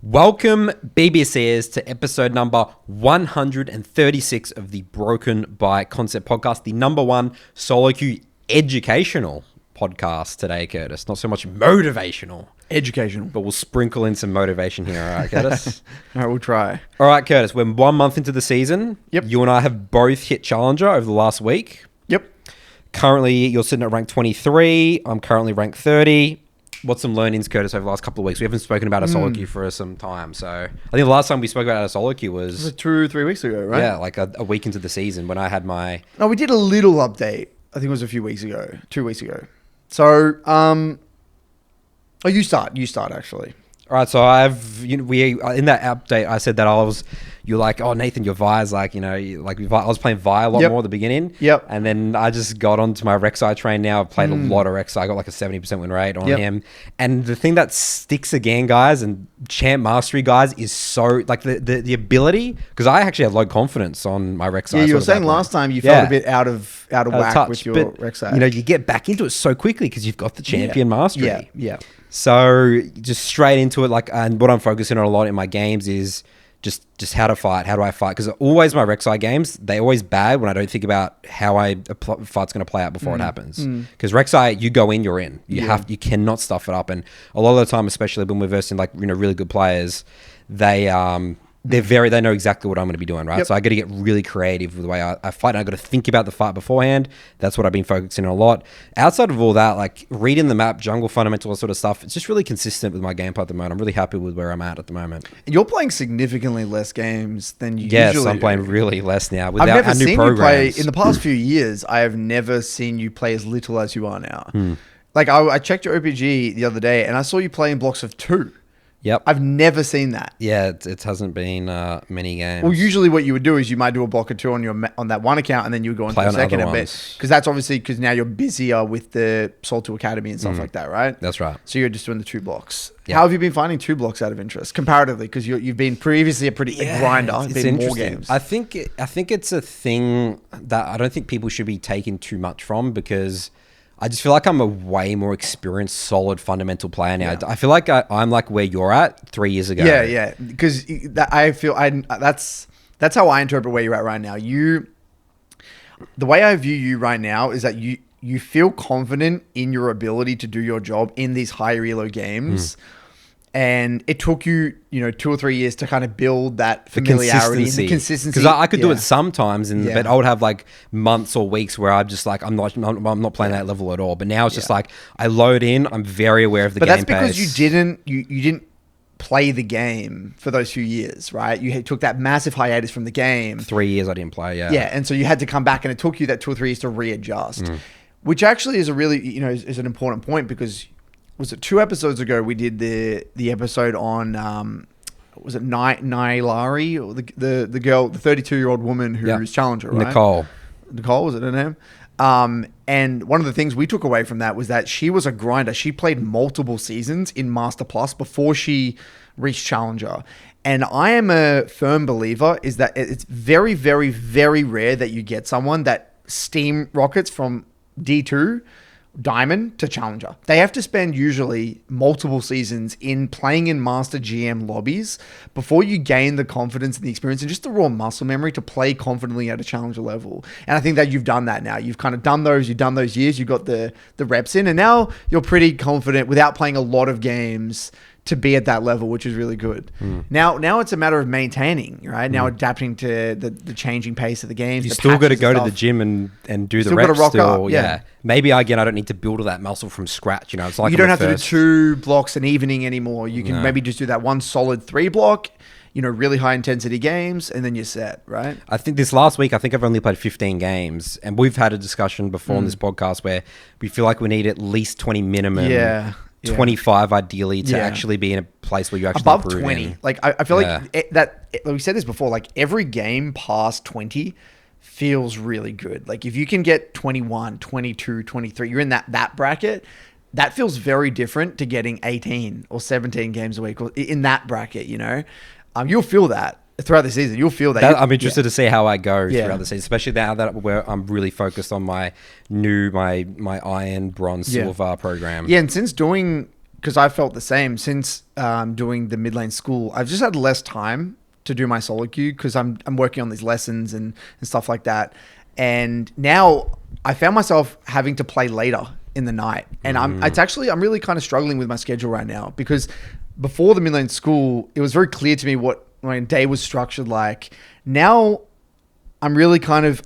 Welcome, BBCers, to episode number 136 of the Broken by Concept podcast, the number one SoloQ educational podcast today, Curtis. Not so much motivational. Educational. But we'll sprinkle in some motivation here, all right, Curtis? All right, we'll try. All right, Curtis, we're 1 month into the season. Yep. You and I have both hit Challenger over the last week. Yep. Currently, you're sitting at rank 23. I'm currently rank 30. What's some learnings, Curtis, over the last couple of weeks? We haven't spoken about a SoloQ for some time. So I think the last time we spoke about a SoloQ was... 2 or 3 weeks ago, right? Yeah, like a week into the season when I had my... No, we did a little update. I think it was a few weeks ago. 2 weeks ago. So, you start actually. All right, so in that update, I said that you're like, oh, Nathan, your Vi's like, I was playing Vi a lot more at the beginning. Yep. And then I just got onto my Rek'Sai train now. I've played a lot of Rek'Sai. I got like a 70% win rate on him. And the thing that sticks again, guys, and champ mastery, guys, is so, like the ability, because I actually had low confidence on my Rek'Sai. Yeah, you were saying last time you felt a bit out of whack touch, with your Rek'Sai. You get back into it so quickly because you've got the champion mastery. Yeah. So just straight into it, and what I'm focusing on a lot in my games is just how to fight. How do I fight? Because always my Rek'Sai games, they always bad when I don't think about how a fight's going to play out before it happens. Because Rek'Sai, you go in, you're in. You cannot stuff it up. And a lot of the time, especially when we're versing really good players, they know exactly what I'm going to be doing, right? Yep. So I got to get really creative with the way I fight. And I got to think about the fight beforehand. That's what I've been focusing on a lot. Outside of all that, like reading the map, jungle fundamental, all sort of stuff, it's just really consistent with my gameplay at the moment. I'm really happy with where I'm at the moment. You're playing significantly less games than you usually do. I'm playing really less now. I've never seen you play, in the past few years, I have never seen you play as little as you are now. Like I checked your OPG the other day and I saw you play in blocks of 2. Yep. I've never seen that. Yeah, it hasn't been many games. Well, usually what you would do is you might do a block or 2 on that one account, and then you would go into the second a bit, because that's obviously because now you're busier with the Saltu Academy and stuff like that, right? That's right. So you're just doing the 2 blocks. Yep. How have you been finding 2 blocks out of interest comparatively? Because you've been previously a grinder. It's been interesting. More games. I think it's a thing that I don't think people should be taking too much from, because I just feel like I'm a way more experienced, solid, fundamental player now. Yeah. I feel like I'm like where you're at 3 years ago. Yeah. Because I feel that's how I interpret where you're at right now. The way I view you right now is that you feel confident in your ability to do your job in these higher elo games. And it took you, 2 or 3 years to kind of build that familiarity and the consistency. Because I could do it sometimes, but I would have like months or weeks where I'm just like, I'm not playing that level at all. But now it's just like, I load in, I'm very aware of the game pace. But that's because you didn't play the game for those few years, right? You took that massive hiatus from the game. 3 years I didn't play, yeah. Yeah, and so you had to come back, and it took you that 2 or 3 years to readjust, which actually is a really, is an important point, because... Was it 2 episodes ago we did the episode on was it Nailari, or the girl, the 32-year-old woman who's challenger, right? Nicole, was it her name? And one of the things we took away from that was that she was a grinder. She played multiple seasons in Master Plus before she reached Challenger. And I am a firm believer is that it's very, very, very rare that you get someone that steam rockets from D2 Diamond to Challenger. They have to spend usually multiple seasons in playing in Master GM lobbies before you gain the confidence and the experience and just the raw muscle memory to play confidently at a Challenger level. And I think that you've done that now. You've kind of done those years, you've got the reps in, and now you're pretty confident without playing a lot of games to be at that level, which is really good. Now it's a matter of maintaining, right? Now adapting to the changing pace of the games. You still got to go to the gym and do the reps. Still got to rock up, yeah. Maybe again, I don't need to build all that muscle from scratch. It's like you don't have to do 2 blocks an evening anymore. You can maybe just do that one solid 3 block. Really high intensity games, and then you're set, right? I think this last week, I've only played 15 games, and we've had a discussion before on this podcast where we feel like we need at least 20 minimum. Yeah. 25 ideally to actually be in a place where you actually above improve 20. in. Like I feel like we said this before, like every game past 20 feels really good. Like if you can get 21, 22, 23, you're in that bracket, that feels very different to getting 18 or 17 games a week or in that bracket, you'll feel that throughout the season. You'll feel that. I'm interested to see how I go throughout the season, especially now that I'm really focused on my iron, bronze, silver program. Yeah, and since doing because I felt the same since doing the mid lane school. I've just had less time to do my solo queue because I'm working on these lessons and stuff like that. And now I found myself having to play later in the night, and I'm really kind of struggling with my schedule right now, because before the mid lane school, it was very clear to me what my day was structured like. Now I'm really kind of,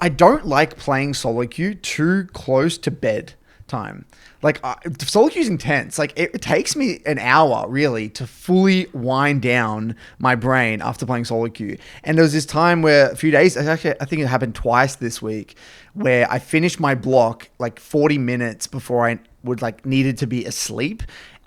I don't like playing solo queue too close to bed time. Like solo queue is intense. Like it takes me an hour really to fully wind down my brain after playing solo queue. And there was this time where a few days, actually, I think it happened twice this week, where I finished my block like 40 minutes before I would like needed to be asleep.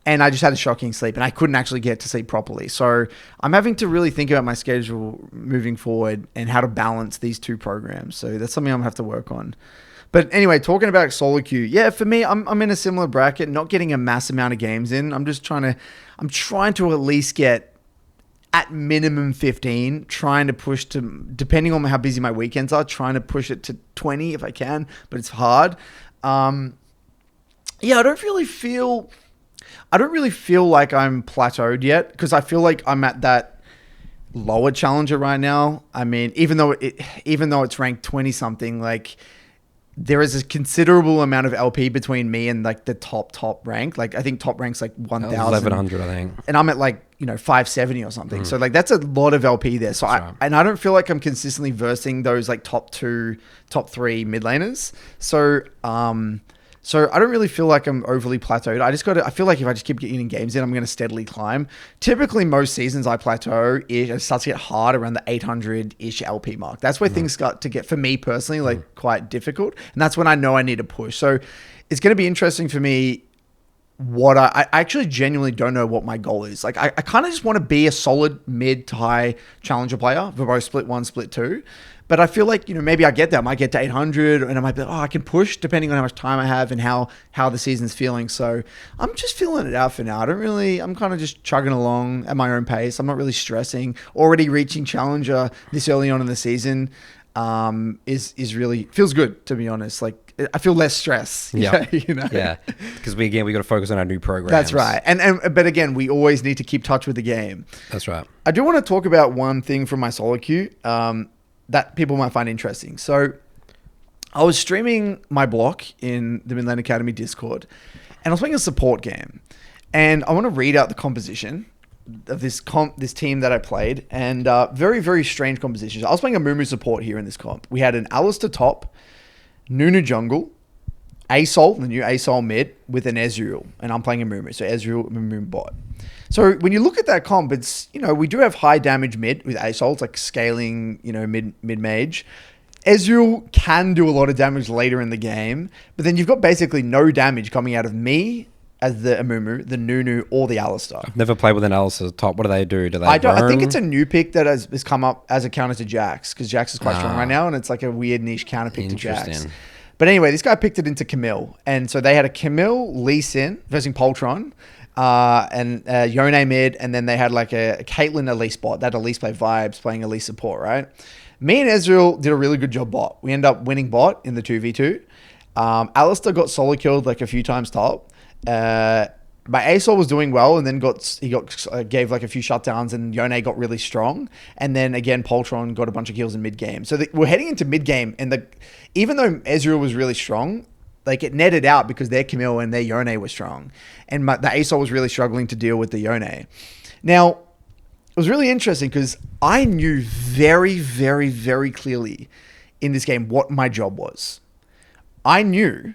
And I just had a shocking sleep and I couldn't actually get to sleep properly. So I'm having to really think about my schedule moving forward and how to balance these two programs. So that's something I'm gonna have to work on. But anyway, talking about solo queue, yeah, for me, I'm in a similar bracket, not getting a mass amount of games in. I'm trying to at least get at minimum 15, trying to push to, depending on how busy my weekends are, trying to push it to 20 if I can, but it's hard. Yeah, I don't really feel like I'm plateaued yet, because I feel like I'm at that lower challenger right now. I mean, even though it's ranked 20 something, like there is a considerable amount of LP between me and like the top rank. Like I think top rank's like 1,000. 1,100, I think. And I'm at like, 570 or something. So like that's a lot of LP there. So I don't feel like I'm consistently versing those like top 2, top 3 mid laners. So I don't really feel like I'm overly plateaued. I feel like if I just keep getting games in, I'm going to steadily climb. Typically, most seasons I plateau, it starts to get hard around the 800-ish LP mark. That's where things start to get, for me personally, like quite difficult. And that's when I know I need to push. So it's going to be interesting for me what I actually genuinely don't know what my goal is. Like I kind of just want to be a solid mid to high challenger player for both split 1, split 2. But I feel like, maybe I get there. I might get to 800 and I might be like, I can push depending on how much time I have and how the season's feeling. So I'm just feeling it out for now. I'm kind of just chugging along at my own pace. I'm not really stressing. Already reaching challenger this early on in the season is really, feels good, to be honest. Like I feel less stress. Yeah. Yeah. Because we got to focus on our new programs. That's right. But again, we always need to keep touch with the game. That's right. I do want to talk about one thing from my solo queue that people might find interesting. So I was streaming my block in the Midland Academy Discord, and I was playing a support game. And I want to read out the composition of this team that I played, and very, very strange compositions. I was playing a Mumu support here in this comp. We had an Alistair top, Nunu jungle, Asol, the new Asol mid, with an Ezreal, and I'm playing a Mumu. So Ezreal, Mumu bot. So when you look at that comp, it's, we do have high damage mid with Asol. It's like scaling, mid mage. Ezreal can do a lot of damage later in the game, but then you've got basically no damage coming out of me as the Amumu, the Nunu, or the Alistair. I've never played with an Alistair top. What do they do? Do they I think it's a new pick that has come up as a counter to Jax, because Jax is quite strong right now, and it's like a weird niche counter pick to Jax. But anyway, this guy picked it into Camille, and so they had a Camille Lee Sin versus Poltron, and Yone mid, and then they had like a Caitlyn Elise bot. That Elise play vibes, playing Elise support, right? Me and Ezreal did a really good job bot. We ended up winning bot in the 2v2. Alistair got solo killed like a few times top. My Asol was doing well, and then gave like a few shutdowns, and Yone got really strong. And then again, Poltron got a bunch of kills in mid game. So we're heading into mid game, and even though Ezreal was really strong, like it netted out because their Camille and their Yone were strong, and the Asol was really struggling to deal with the Yone. Now, it was really interesting because I knew very, very, very clearly in this game what my job was. I knew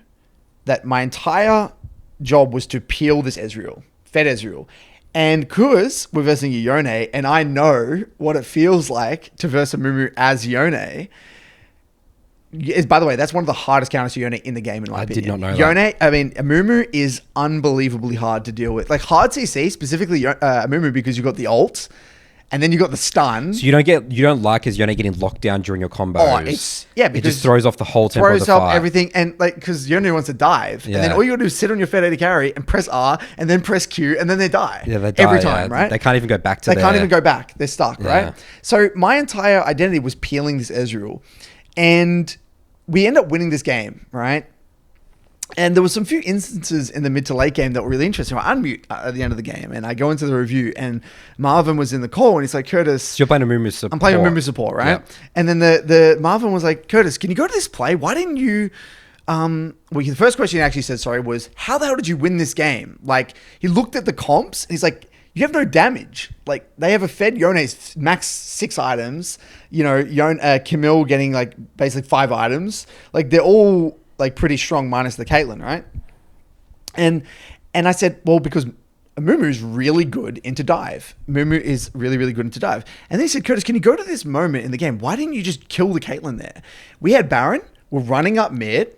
that my entire job was to peel this Ezreal, fed Ezreal. And Kuz, we're versing Yone, and I know what it feels like to verse a Mumu as Yone. By the way, that's one of the hardest counters to Yone in the game, in my opinion. I did not know Yone, that. I mean, Amumu is unbelievably hard to deal with. Like hard CC, specifically Amumu, because you got the ult, and then you got the stun. So you don't like his Yone getting locked down during your combos. Oh, because it just throws off the whole tempo of the throws off fight. everything, and like because Yone wants to dive, and then all you gotta do is sit on your Fed AD carry and press R, and then press Q, and then they die. Yeah, they die every time, right? They can't even go back to. They can't even go back. They're stuck, right? So my entire identity was peeling this Ezreal, and we end up winning this game, right? And there was some few instances in the mid to late game that were really interesting. I unmute at the end of the game and I go into the review and Marvin was in the call and he's like, Curtis. So you're playing a Mumu support. I'm playing a Mumu support, right? Yeah. And then the Marvin was like, Curtis, can you go to this play? Why didn't you... the first question he actually said, was, how the hell did you win this game? Like, he looked at the comps and he's like, you have no damage. Like, they have a fed Yone's max 6 items. You know, Camille getting, like, basically 5 items. Like, they're all, like, pretty strong minus the Caitlyn, right? And I said, well, because Mumu's really good into dive. Mumu is really, really good into dive. And then he said, Curtis, can you go to this moment in the game? Why didn't you just kill the Caitlyn there? We had Baron. We're running up mid.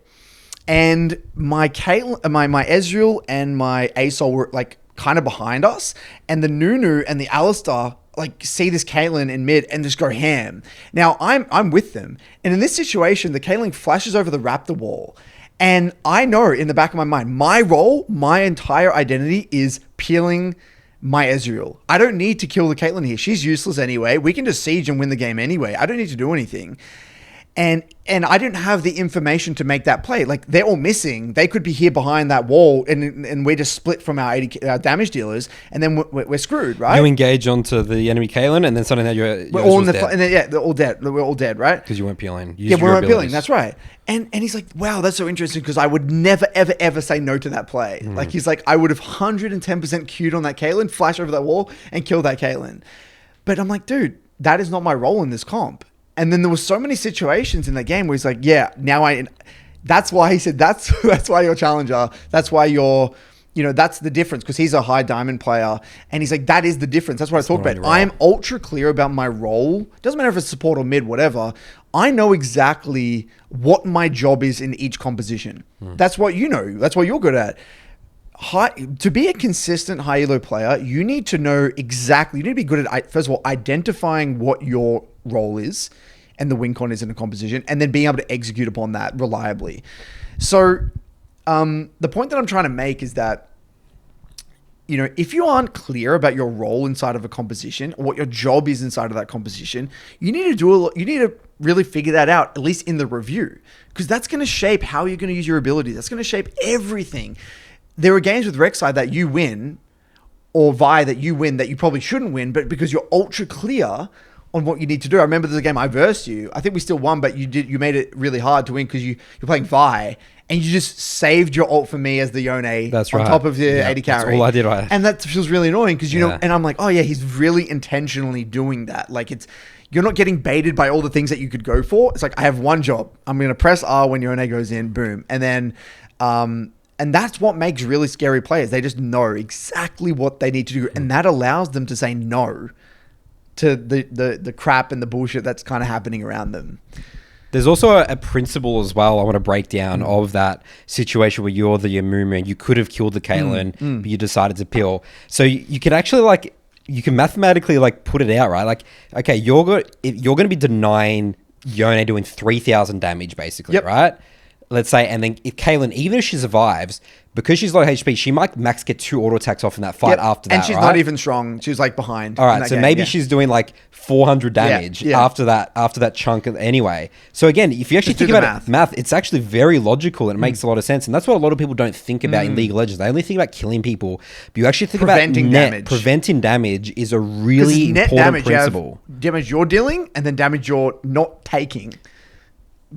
And my Caitlyn, my Ezreal and my Asol were, like, kind of behind us, and the Nunu and the Alistar like see this Caitlyn in mid and just go ham. Now I'm with them, and in this situation, the Caitlyn flashes over the Raptor wall, and I know in the back of my mind, my role, my entire identity is peeling my Ezreal. I don't need to kill the Caitlyn here. She's useless anyway. We can just siege and win the game anyway. I don't need to do anything. And I didn't have the information to make that play. Like, they're all missing. They could be here behind that wall, and we're just split from our damage dealers, and then we're screwed, right? You engage onto the enemy Caitlyn, and then suddenly we're all in the and then, they're all dead. We're all dead, right? Because you weren't peeling. We weren't peeling. That's right. And he's like, wow, that's so interesting, because I would never, ever, ever say no to that play. Like, he's like, I would have 110% queued on that Caitlyn, flash over that wall, and kill that Caitlyn. But I'm like, dude, that is not my role in this comp. And then there was so many situations in that game where he's like, yeah, that's why he said, that's why you're challenger. That's why you're, that's the difference, because he's a high diamond player. And he's like, that is the difference. That's what I talked about. I'm ultra clear about my role. Doesn't matter if it's support or mid, whatever. I know exactly what my job is in each composition. That's what you know. That's what you're good at. To be a consistent high elo player, you need to know exactly, you need to be good at, first of all, identifying what your role is and the win con is in a composition, and then being able to execute upon that reliably. So the point that I'm trying to make is that, if you aren't clear about your role inside of a composition or what your job is inside of that composition, you need to really figure that out, at least in the review, because that's going to shape how you're going to use your ability. That's going to shape everything. There are games with Rek'Sai that you win, or Vi that you win that you probably shouldn't win, but because you're ultra clear on what you need to do. I remember there's a game I versed you. I think we still won, but you made it really hard to win because you're playing Vi, and you just saved your ult for me as the Yone on top of the 80 carry. That's all I did right. And that feels really annoying because and I'm like, oh yeah, he's really intentionally doing that. Like, you're not getting baited by all the things that you could go for. It's like, I have one job. I'm going to press R when Yone goes in, boom. And then, and that's what makes really scary players. They just know exactly what they need to do. And that allows them to say no to the crap and the bullshit that's kind of happening around them. There's also a principle as well I want to break down of that situation where you're the Amumu and you could have killed the Caitlyn, but you decided to peel. So you can actually you can mathematically put it out, right? Like, okay, you're going to be denying Yone doing 3,000 damage basically, right? Let's say, and then if Caitlyn, even if she survives, because she's low HP, she might max get 2 auto attacks off in that fight after that, and she's not even strong. She's behind. All right, so maybe she's doing 400 damage after that chunk anyway. So again, if you actually think about math, it's actually very logical and it makes a lot of sense. And that's what a lot of people don't think about in League of Legends. They only think about killing people, but you actually think preventing about damage. Preventing damage is a really important principle. Damage you're dealing and then damage you're not taking.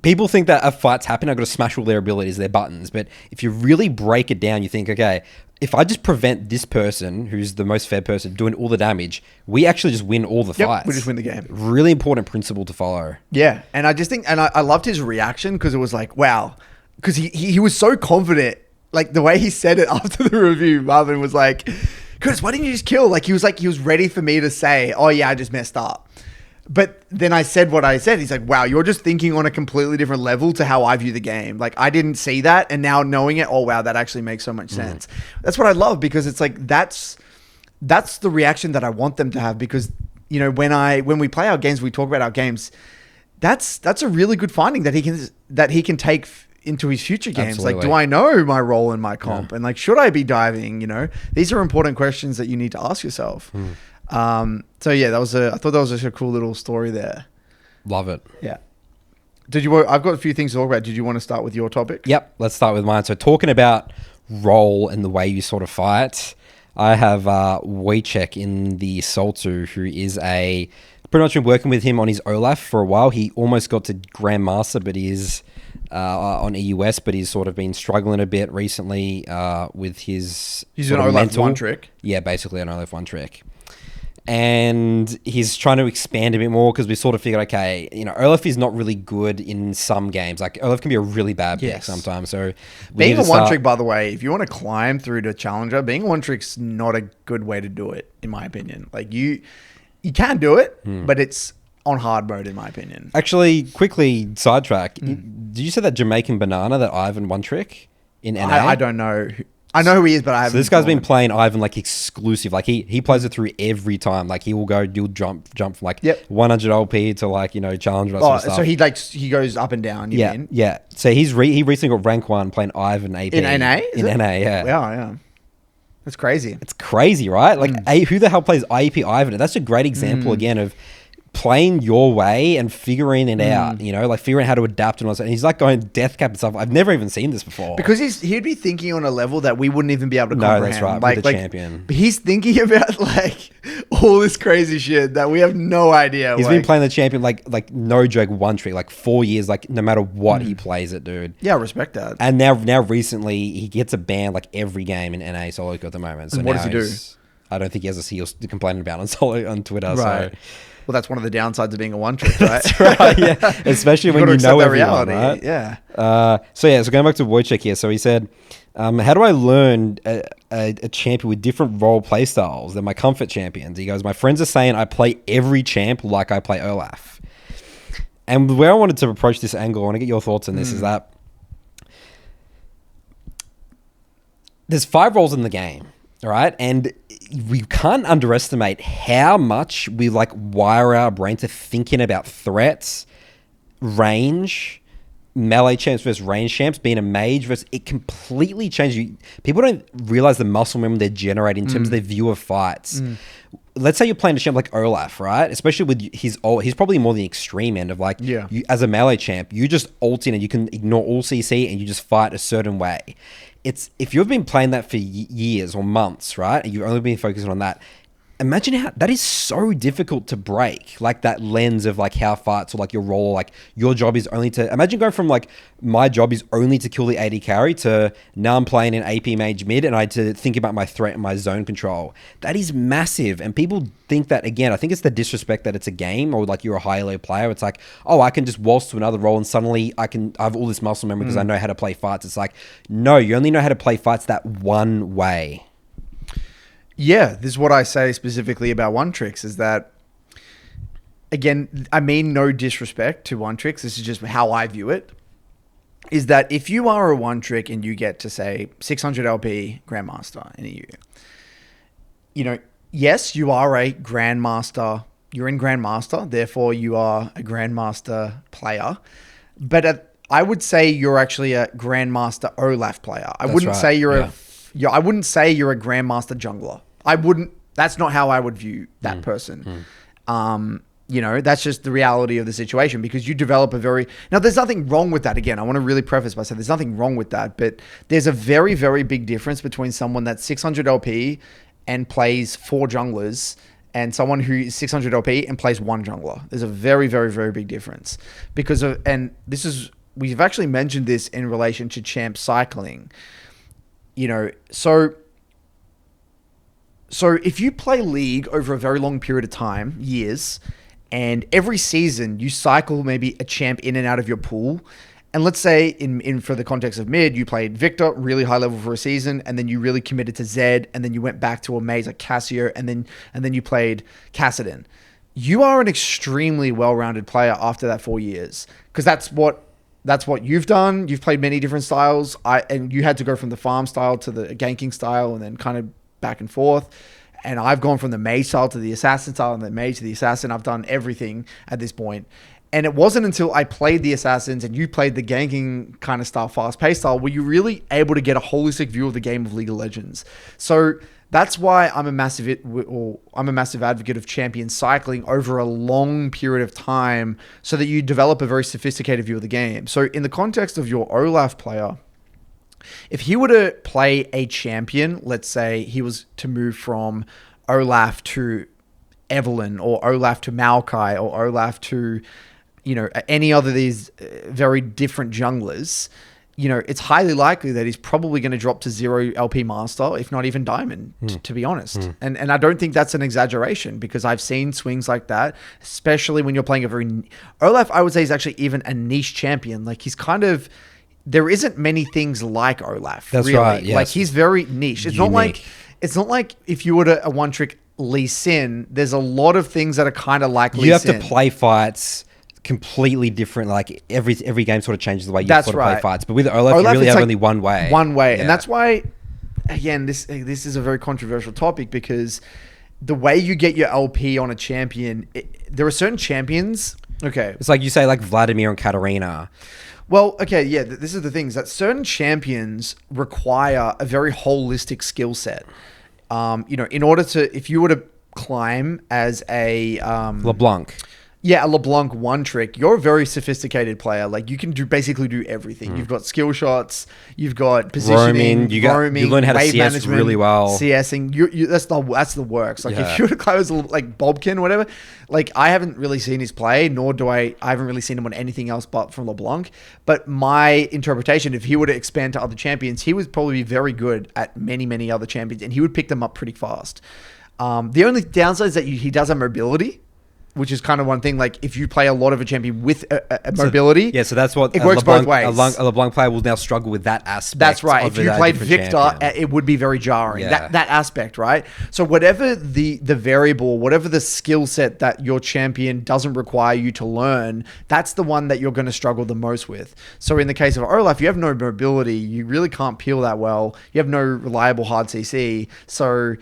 People think that a fight's happening, I've got to smash all their abilities, their buttons. But if you really break it down, you think, okay, if I just prevent this person, who's the most fair person, doing all the damage, we actually just win all the fights. We just win the game. Really important principle to follow. Yeah, and I just think, and I loved his reaction because it was like, wow. Because he was so confident. Like, the way he said it after the review, Marvin was like, Chris, why didn't you just kill? He was ready for me to say, oh yeah, I just messed up. But then I said what I said. He's like, wow, you're just thinking on a completely different level to how I view the game. I didn't see that. And now knowing it, oh, wow, that actually makes so much sense. That's what I love, because it's that's the reaction that I want them to have. Because, when we play our games, we talk about our games. That's a really good finding that he can take into his future games. Absolutely. Do I know my role in my comp? Yeah. And should I be diving? These are important questions that you need to ask yourself. So yeah, I thought that was just a cool little story there. Love it. Yeah. I've got a few things to talk about. Did you want to start with your topic? Yep, let's start with mine. So talking about role and the way you sort of fight, I have Wojciech in the Saltu, who is pretty much been working with him on his Olaf for a while. He almost got to Grandmaster, but he is on EUS, but he's sort of been struggling a bit recently with his He's an Olaf one trick. Yeah, basically an Olaf one trick. And he's trying to expand a bit more because we sort of figured, okay, Olaf is not really good in some games. Like, Olaf can be a really bad pick sometimes. So being a one trick, by the way, if you want to climb through to Challenger, being a one trick's not a good way to do it, in my opinion. Like, you can do it, but it's on hard mode, in my opinion. Actually, quickly sidetrack. Did you say that Jamaican banana, that Ivan one trick in NA? I don't know. I know who he is, but I haven't. So this guy's been playing Ivan like exclusive. Like he plays it through every time. Like he will do jump from like 100 LP to like challenge. That sort of stuff. So he goes up and down. Yeah. So he recently got rank 1 playing Ivan AP in NA. NA, yeah. Yeah. That's crazy. It's crazy, right? Like who the hell plays IEP Ivan? That's a great example again of playing your way and figuring it out, like figuring out how to adapt and all that. And he's like going death cap and stuff. I've never even seen this before. Because he'd be thinking on a level that we wouldn't even be able to comprehend. No, that's right. Like, with the champion. He's thinking about like all this crazy shit that we have no idea. He's been playing the champion like no joke one trick, like 4 years, like no matter what he plays it, dude. Yeah, I respect that. And now recently he gets a ban like every game in NA SoloQ at the moment. So and what does he do? I don't think he has a seal to complain about on Twitter. Right. So. Well, that's one of the downsides of being a one trick, right? That's right, yeah. Especially when you know everyone, right? Yeah. So going back to Wojciech here. So he said, how do I learn a champion with different role play styles than my comfort champions? He goes, my friends are saying I play every champ like I play Olaf. And where I wanted to approach this angle, I want to get your thoughts on this, is that there's 5 roles in the game. All right. And we can't underestimate how much we like wire our brain to thinking about threats, range, melee champs versus range champs, being a mage versus it completely changes you. People don't realize the muscle memory they're generating in terms of their view of fights. Let's say you're playing a champ like Olaf, right? Especially with he's probably more the extreme end of like, you, as a melee champ, you just ult in and you can ignore all CC and you just fight a certain way. It's if you've been playing that for years or months, right? And you've only been focusing on that. Imagine how that is so difficult to break, like that lens of like how fights or like your role, like your job is only to imagine going from like my job is only to kill the AD carry to now I'm playing an AP mage mid and I had to think about my threat and my zone control. That is massive. And people think that, again, I think it's the disrespect that it's a game or like you're a high low player. It's like, oh, I can just waltz to another role and suddenly I have all this muscle memory because I know how to play fights. It's like, no, you only know how to play fights that one way. Yeah, this is what I say specifically about one tricks is that, again, I mean no disrespect to one tricks. This is just how I view it. Is that if you are a one trick and you get to say 600 LP Grandmaster in EU, yes, you are a Grandmaster. You're in Grandmaster, therefore you are a Grandmaster player. But I would say you're actually a Grandmaster Olaf player. I wouldn't say you're I wouldn't say you're a Grandmaster jungler. That's not how I would view that person. That's just the reality of the situation because you develop now there's nothing wrong with that. Again, I want to really preface by saying there's nothing wrong with that, but there's a very, very big difference between someone that's 600 LP and plays 4 junglers and someone who is 600 LP and plays 1 jungler. There's a very, very, very big difference we've actually mentioned this in relation to champ cycling. So if you play League over a very long period of time, years, and every season you cycle maybe a champ in and out of your pool, and let's say in for the context of mid, you played Victor, really high level for a season, and then you really committed to Zed, and then you went back to a mage like Cassio, and then you played Kassadin. You are an extremely well-rounded player after that 4 years, because that's what you've done. You've played many different styles, and you had to go from the farm style to the ganking style, and then kind of back and forth. And I've gone from the mage style to the assassin style and the mage to the assassin. I've done everything at this point. And it wasn't until I played the assassins and you played the ganking kind of style, fast-paced style, were you really able to get a holistic view of the game of League of Legends. So That's why I'm a massive advocate of champion cycling over a long period of time, so that you develop a very sophisticated view of the game. So in the context of your Olaf player, if he were to play a champion, let's say he was to move from Olaf to Evelyn, or Olaf to Maokai, or Olaf to, any other of these very different junglers, it's highly likely that he's probably going to drop to 0 LP Master, if not even Diamond, to be honest. And I don't think that's an exaggeration, because I've seen swings like that, especially when you're playing a very... Olaf, I would say, is actually even a niche champion. Like, he's kind of... There isn't many things like Olaf. That's really. right, yes. Like, he's very niche. It's not like if you were to a one-trick Lee Sin, there's a lot of things that are kind of like Lee Sin. You have to play fights completely different. Like every game sort of changes the way you sort of play fights. But with Olaf you really have only one way. One way. Yeah. And that's why, again, this is a very controversial topic, because the way you get your LP on a champion, there are certain champions. Okay. It's like you say, like Vladimir and Katarina. Well, okay, yeah, this is the thing, is that certain champions require a very holistic skill set. In order to, if you were to climb as a... LeBlanc. Yeah, a LeBlanc one trick, you're a very sophisticated player. Like, you can basically do everything. You've got skill shots, you've got positioning, roaming, you learn how to wave CS management, really well. CSing. that's the works. Like, if you were to climb as like Bobkin or whatever, like, I haven't really seen his play, nor do I haven't really seen him on anything else but from LeBlanc. But my interpretation, if he were to expand to other champions, he would probably be very good at many, many other champions, and he would pick them up pretty fast. The only downside is that he does have mobility, which is kind of one thing. Like, if you play a lot of a champion with a mobility, so that's what it works both ways. A LeBlanc player will now struggle with that aspect. That's right. If you played Victor, it would be very jarring. Yeah. That aspect, right? So whatever the variable, whatever the skill set that your champion doesn't require you to learn, that's the one that you're going to struggle the most with. So in the case of Olaf, you have no mobility. You really can't peel that well. You have no reliable hard CC. So...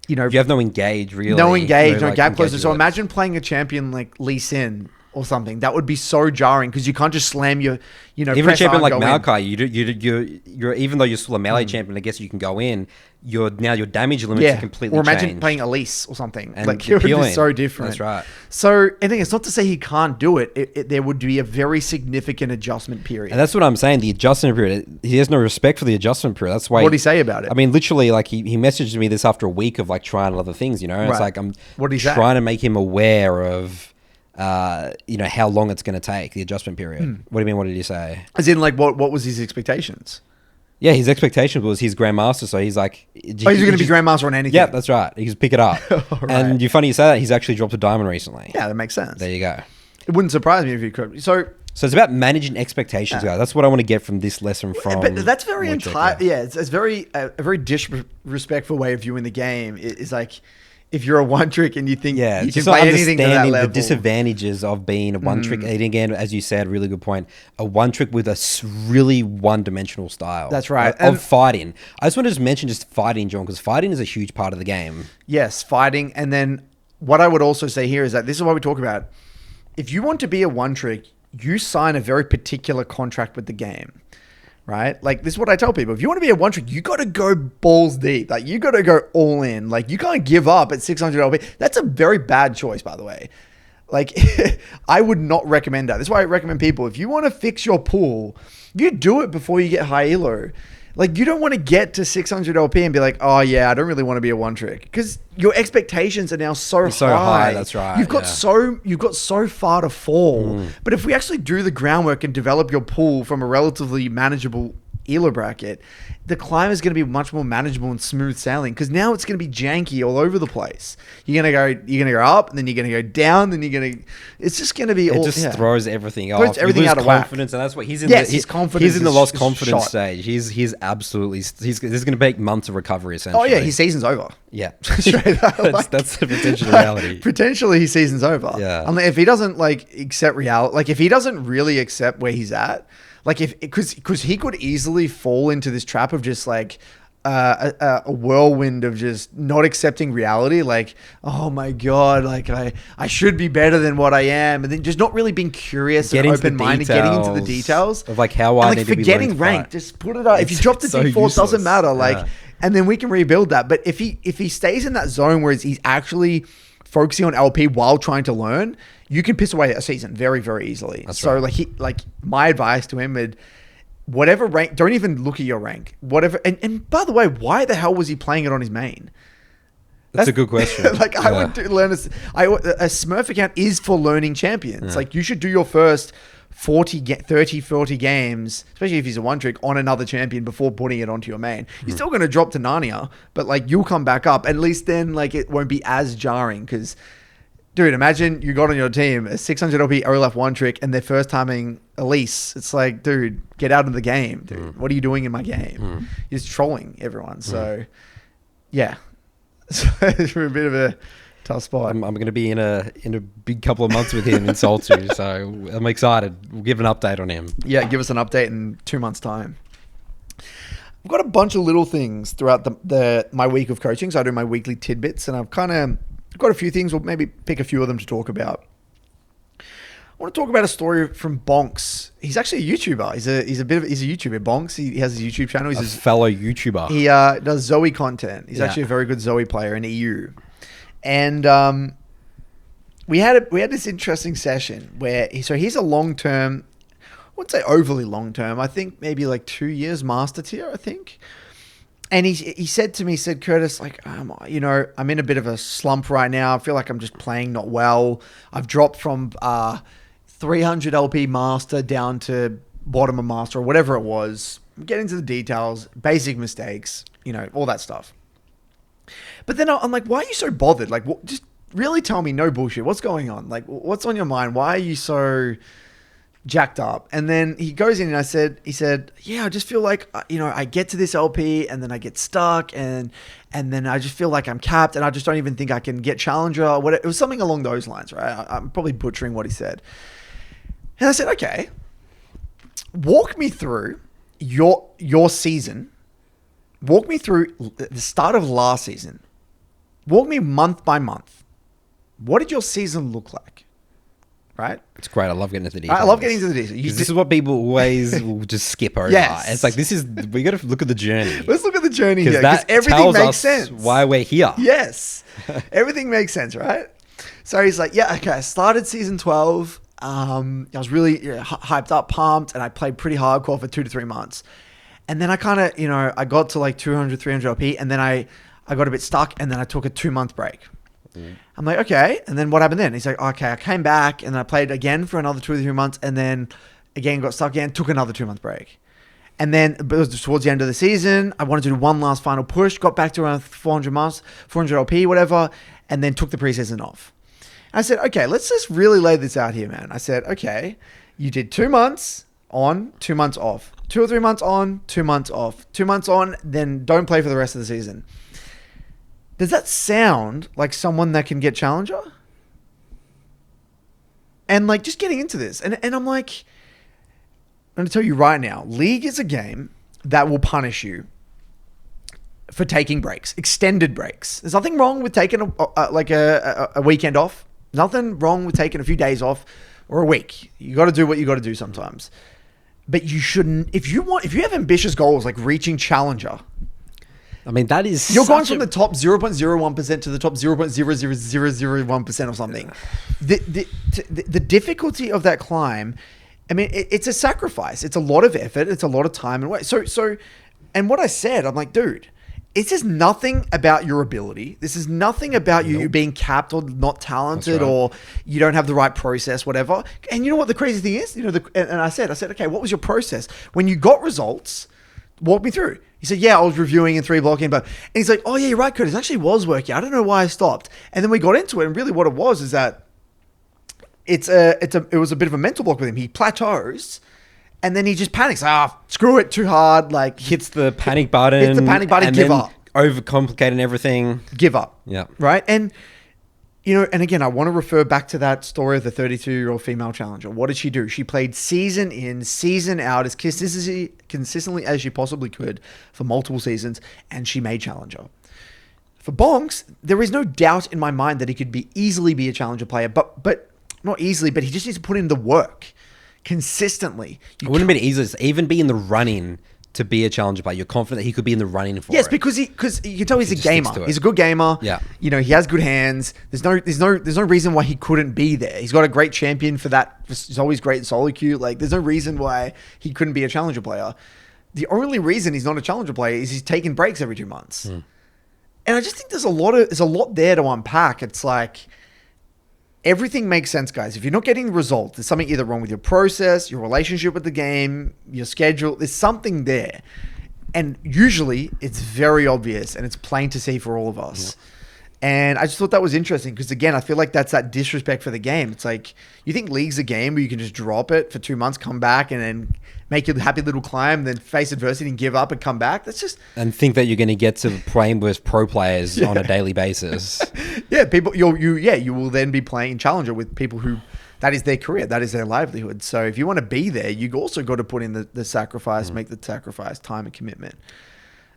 you have no engage, really. No engage, no gap closer. So imagine playing a champion like Lee Sin or something. That would be so jarring, because you can't just slam your, even a champion like Maokai, you're even though you're still a melee champion, I guess you can go in. Your damage limits are completely changed. Or imagine playing Elise or something. And like, it would be so different. That's right. So I think it's not to say he can't do it. There would be a very significant adjustment period. And that's what I'm saying. The adjustment period. He has no respect for the adjustment period. That's why. What did he say about it? I mean, literally, like he messaged me this after a week of like trying other things. It's like I'm trying to make him aware of. How long it's going to take, the adjustment period. What do you mean? What did he say? As in, like, what was his expectations? Yeah, his expectation was he's Grandmaster, so he's like... he's going to be Grandmaster on anything. Yeah, that's right. He just pick it up. Right. And you're funny you say that. He's actually dropped a diamond recently. Yeah, that makes sense. There you go. It wouldn't surprise me if he could. So it's about managing expectations, guys. That's what I want to get from this lesson from... But that's very entire... Yeah, it's very a very disrespectful way of viewing the game. It's like... If you're a one trick and you think you can play anything to that level. The disadvantages of being a one trick, and again, as you said, really good point, a one trick with a really one dimensional style. That's right. Of fighting. I just want to mention fighting, John, because fighting is a huge part of the game. Yes, fighting. And then what I would also say here is that this is what we talk about. If you want to be a one trick, you sign a very particular contract with the game. Right? Like, this is what I tell people. If you want to be a one trick, you got to go balls deep. Like, you got to go all in. Like, you can't give up at 600 LP. That's a very bad choice, by the way. Like, I would not recommend that. That's why I recommend people, if you want to fix your pool, you do it before you get high elo. Like, you don't want to get to 600 LP and be like, oh yeah, I don't really want to be a one trick, because your expectations are now so high. That's right. You've got so far to fall. But if we actually do the groundwork and develop your pool from a relatively manageable elo bracket, the climb is going to be much more manageable and smooth sailing, because now it's going to be janky all over the place. You're going to go up, and then you're going to go down, then it's just going to be throws everything off. Throws everything out of confidence, and that's what he's in. His confidence. He's in the lost confidence stage. He's absolutely. This is going to take months of recovery. Essentially. Oh yeah, his season's over. Yeah, that's the potential reality. Potentially, his season's over. Yeah, if he doesn't accept reality, if he doesn't really accept where he's at. Because he could easily fall into this trap of just a whirlwind of just not accepting reality. Like, oh my God, I should be better than what I am. And then just not really being curious and open-minded, getting into the details. Of how I need to be forgetting rank. Just put it up. If you drop to D4, it doesn't matter. and then we can rebuild that. But if he stays in that zone where he's actually focusing on LP while trying to learn, you can piss away a season very, very easily. That's so right. like my advice to him would, whatever rank, don't even look at your rank. Whatever. And by the way, why the hell was he playing it on his main? That's a good question. Like I would learn a Smurf account is for learning champions. Yeah. Like you should do your first 40 games, especially if he's a one trick, on another champion before putting it onto your main. You're still going to drop to Narnia, but like you'll come back up. At least then like it won't be as jarring because, dude, imagine you got on your team a 600 LP Olaf one trick and they're first timing Elise. It's like, dude, get out of the game, dude. What are you doing in my game? You're just trolling everyone. So, yeah. So it's a bit of a tough spot. I'm going to be in a big couple of months with him in Saltu, so I'm excited. We'll give an update on him. Yeah, give us an update in 2 months' time. I've got a bunch of little things throughout my week of coaching. So I do my weekly tidbits, and I've kind of got a few things. We'll maybe pick a few of them to talk about. I want to talk about a story from Bonks. He's actually a YouTuber. He's a YouTuber. Bonks. He has his YouTube channel. He's a fellow YouTuber. He does Zoe content. He's actually a very good Zoe player in EU. And we had this interesting session where he's a long-term, I wouldn't say overly long-term. I think maybe like 2 years master tier, I think. And he said to me, Curtis, like, I'm in a bit of a slump right now. I feel like I'm just playing not well. I've dropped from 300 LP master down to bottom of master or whatever it was. I'm getting into the details, basic mistakes, all that stuff. But then I'm like, why are you so bothered? Like, just really tell me, no bullshit. What's going on? Like, what's on your mind? Why are you so jacked up? And then he goes in and he said, yeah, I just feel like, I get to this LP and then I get stuck and then I just feel like I'm capped and I just don't even think I can get challenger or whatever. It was something along those lines, right? I'm probably butchering what he said. And I said, okay, walk me through your season. Walk me through the start of last season. Walk me month by month. What did your season look like? Right? It's great. I love getting into the details. I love getting into the details. This is what people always will just skip over. Yes. It's like, we got to look at the journey. Let's look at the journey here. Because that everything tells makes us sense. why we're here. Yes. Everything makes sense, right? So he's like, yeah, okay, I started season 12. I was really hyped up, pumped, and I played pretty hardcore for 2 to 3 months. And then I kind of, I got to like 200, 300 LP, and then I got a bit stuck, and then I took a 2-month break. I'm like, okay. And then what happened then? He's like, okay, I came back, and I played again for another 2 or 3 months, and then again got stuck again, took another 2-month break. And then but it was towards the end of the season, I wanted to do one last final push, got back to around 400 LP, whatever, and then took the preseason off. I said, okay, let's just really lay this out here, man. I said, okay, you did 2 months on, 2 months off, 2 or 3 months on, 2 months off, 2 months on, then don't play for the rest of the season. Does that sound like someone that can get challenger? And like just getting into this. And I'm like, I'm going to tell you right now, League is a game that will punish you for taking breaks, extended breaks. There's nothing wrong with taking a weekend off. Nothing wrong with taking a few days off or a week. You got to do what you got to do sometimes. But you shouldn't, if you have ambitious goals like reaching challenger, I mean, that is you're going from the top 0.01% to the top 0.00001% or something. The difficulty of that climb, I mean, it's a sacrifice. It's a lot of effort. It's a lot of time and weight. So, and what I said, I'm like, dude, it's just nothing about your ability. This is nothing about you being capped or not talented or you don't have the right process, whatever. And you know what the crazy thing is? And I said, okay, what was your process? When you got results, walk me through. He said, yeah, I was reviewing and 3 blocking, and he's like, oh yeah, you're right, Curtis. It actually was working. I don't know why I stopped. And then we got into it, and really what it was is that it was a bit of a mental block with him. He plateaus, and then he just panics. Screw it, too hard. Like hits the panic button. And give up. Overcomplicating everything. Give up. Yeah. Right? And and again, I want to refer back to that story of the 32-year-old female challenger. What did she do? She played season in, season out as consistently as she possibly could for multiple seasons, and she made challenger. For Bonks, there is no doubt in my mind that he could easily be a challenger player, but not easily, but he just needs to put in the work consistently. It wouldn't have been easy to even be in the run-in to be a challenger player. You're confident that he could be in the running for Yes, it. because you can tell he's a just sticks gamer. to it. He's a good gamer. Yeah. You know, he has good hands. There's no reason why he couldn't be there. He's got a great champion for that. He's always great in SoloQ. Like, there's no reason why he couldn't be a challenger player. The only reason he's not a challenger player is he's taking breaks every 2 months. And I just think there's a lot there to unpack. It's like, everything makes sense, guys. If you're not getting the results, there's something either wrong with your process, your relationship with the game, your schedule. There's something there. And usually it's very obvious and it's plain to see for all of us. Yeah. And I just thought that was interesting because, again, I feel like that's that disrespect for the game. It's like, you think League's a game where you can just drop it for 2 months, come back, and then make your happy little climb, then face adversity and give up and come back? That's just... And think that you're going to get to playing with pro players on a daily basis. Yeah, people, you will then be playing Challenger with people who... That is their career. That is their livelihood. So if you want to be there, you also got to put in the sacrifice, make the sacrifice, time and commitment.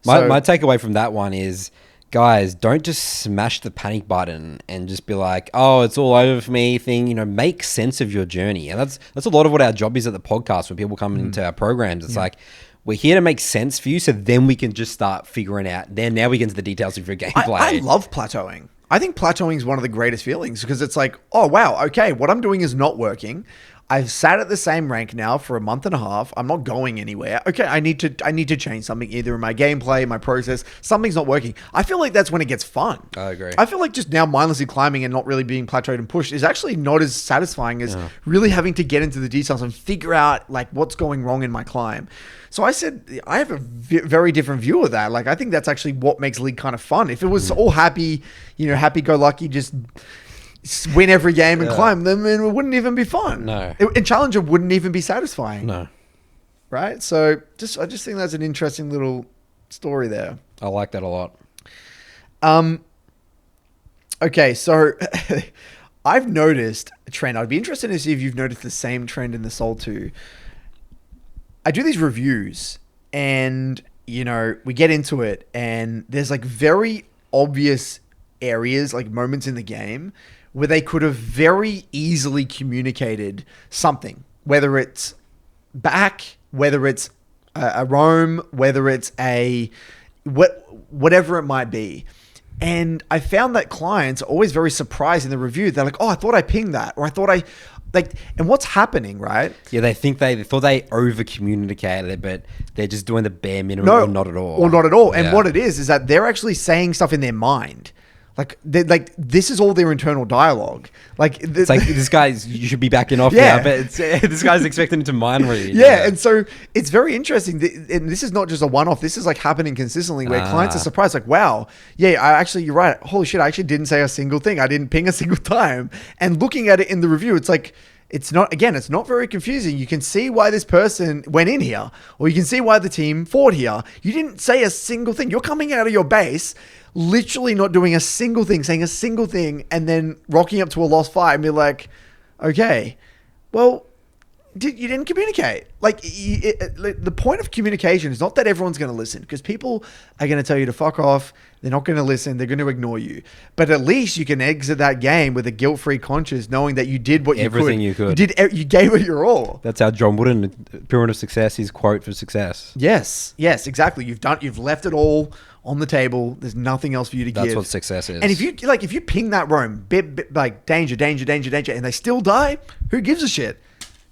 My takeaway from that one is, guys, don't just smash the panic button and just be like, oh, it's all over for me thing. You know, make sense of your journey. And that's a lot of what our job is at the podcast when people come into our programs. It's like, we're here to make sense for you so then we can just start figuring out. Now we get into the details of your gameplay. I love plateauing. I think plateauing is one of the greatest feelings because it's like, oh, wow, okay, what I'm doing is not working. I've sat at the same rank now for a month and a half. I'm not going anywhere. Okay, I need to change something either in my gameplay, my process. Something's not working. I feel like that's when it gets fun. I agree. I feel like just now mindlessly climbing and not really being plateaued and pushed is actually not as satisfying as really having to get into the details and figure out like what's going wrong in my climb. So I said, I have a very different view of that. Like, I think that's actually what makes League kind of fun. If it was all happy, happy-go-lucky, just win every game and climb, then it wouldn't even be fun. No. And Challenger wouldn't even be satisfying. No. Right? So I just think that's an interesting little story there. I like that a lot. Okay, so I've noticed a trend. I'd be interested to see if you've noticed the same trend in the Saltu. I do these reviews and, we get into it and there's like very obvious areas, like moments in the game where they could have very easily communicated something, whether it's back, whether it's a roam, whether it's whatever it might be. And I found that clients are always very surprised in the review. They're like, oh, I thought I pinged that. Or I thought and what's happening, right? Yeah, they thought they over communicated it, but they're just doing the bare minimum or not at all. Or not at all. And what it is that they're actually saying stuff in their mind. Like this is all their internal dialogue. It's like this guy's, you should be backing off now, but this guy's expecting him to mind read. Yeah, and so it's very interesting. And this is not just a one-off. This is like happening consistently where clients are surprised. Like, wow, you're right. Holy shit, I actually didn't say a single thing. I didn't ping a single time. And looking at it in the review, it's like, it's not very confusing. You can see why this person went in here, or you can see why the team fought here. You didn't say a single thing. You're coming out of your base, literally not doing a single thing, saying a single thing, and then rocking up to a lost fight and be like, okay, well, you didn't communicate. The point of communication is not that everyone's going to listen, because people are going to tell you to fuck off. They're not going to listen. They're going to ignore you. But at least you can exit that game with a guilt-free conscience, knowing that you did what everything you could. You gave it your all. That's how John Wooden, Pyramid of Success, his quote for success. Yes, exactly. You've left it all on the table. There's nothing else for you to give. That's what success is. And if you ping that roam, like danger, and they still die, who gives a shit?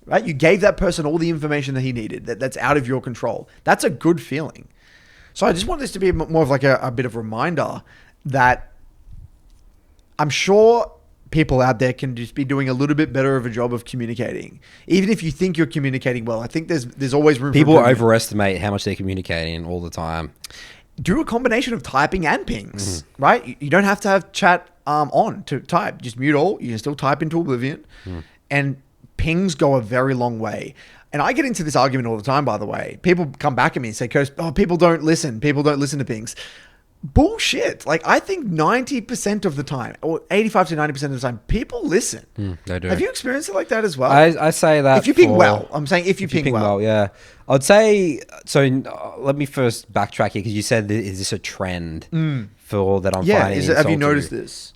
Right? You gave that person all the information that he needed. That's out of your control. That's a good feeling. So I just want this to be more of like a bit of a reminder that I'm sure people out there can just be doing a little bit better of a job of communicating. Even if you think you're communicating well, I think there's always room people for improvement. Overestimate how much they're communicating all the time. Do a combination of typing and pings, right? You don't have to have chat on to type. Just mute all. You can still type into oblivion. And pings go a very long way. And I get into this argument all the time, by the way. People come back at me and say, Coach, people don't listen. People don't listen to pings. Bullshit. Like, I think 90% of the time, or 85 to 90% of the time, people listen. They do. Have you experienced it like that as well? I say that if you ping well. I'm saying if you ping well. Yeah. I'd say, so let me first backtrack here, because you said, is this a trend for that I'm finding? Yeah, have you noticed this?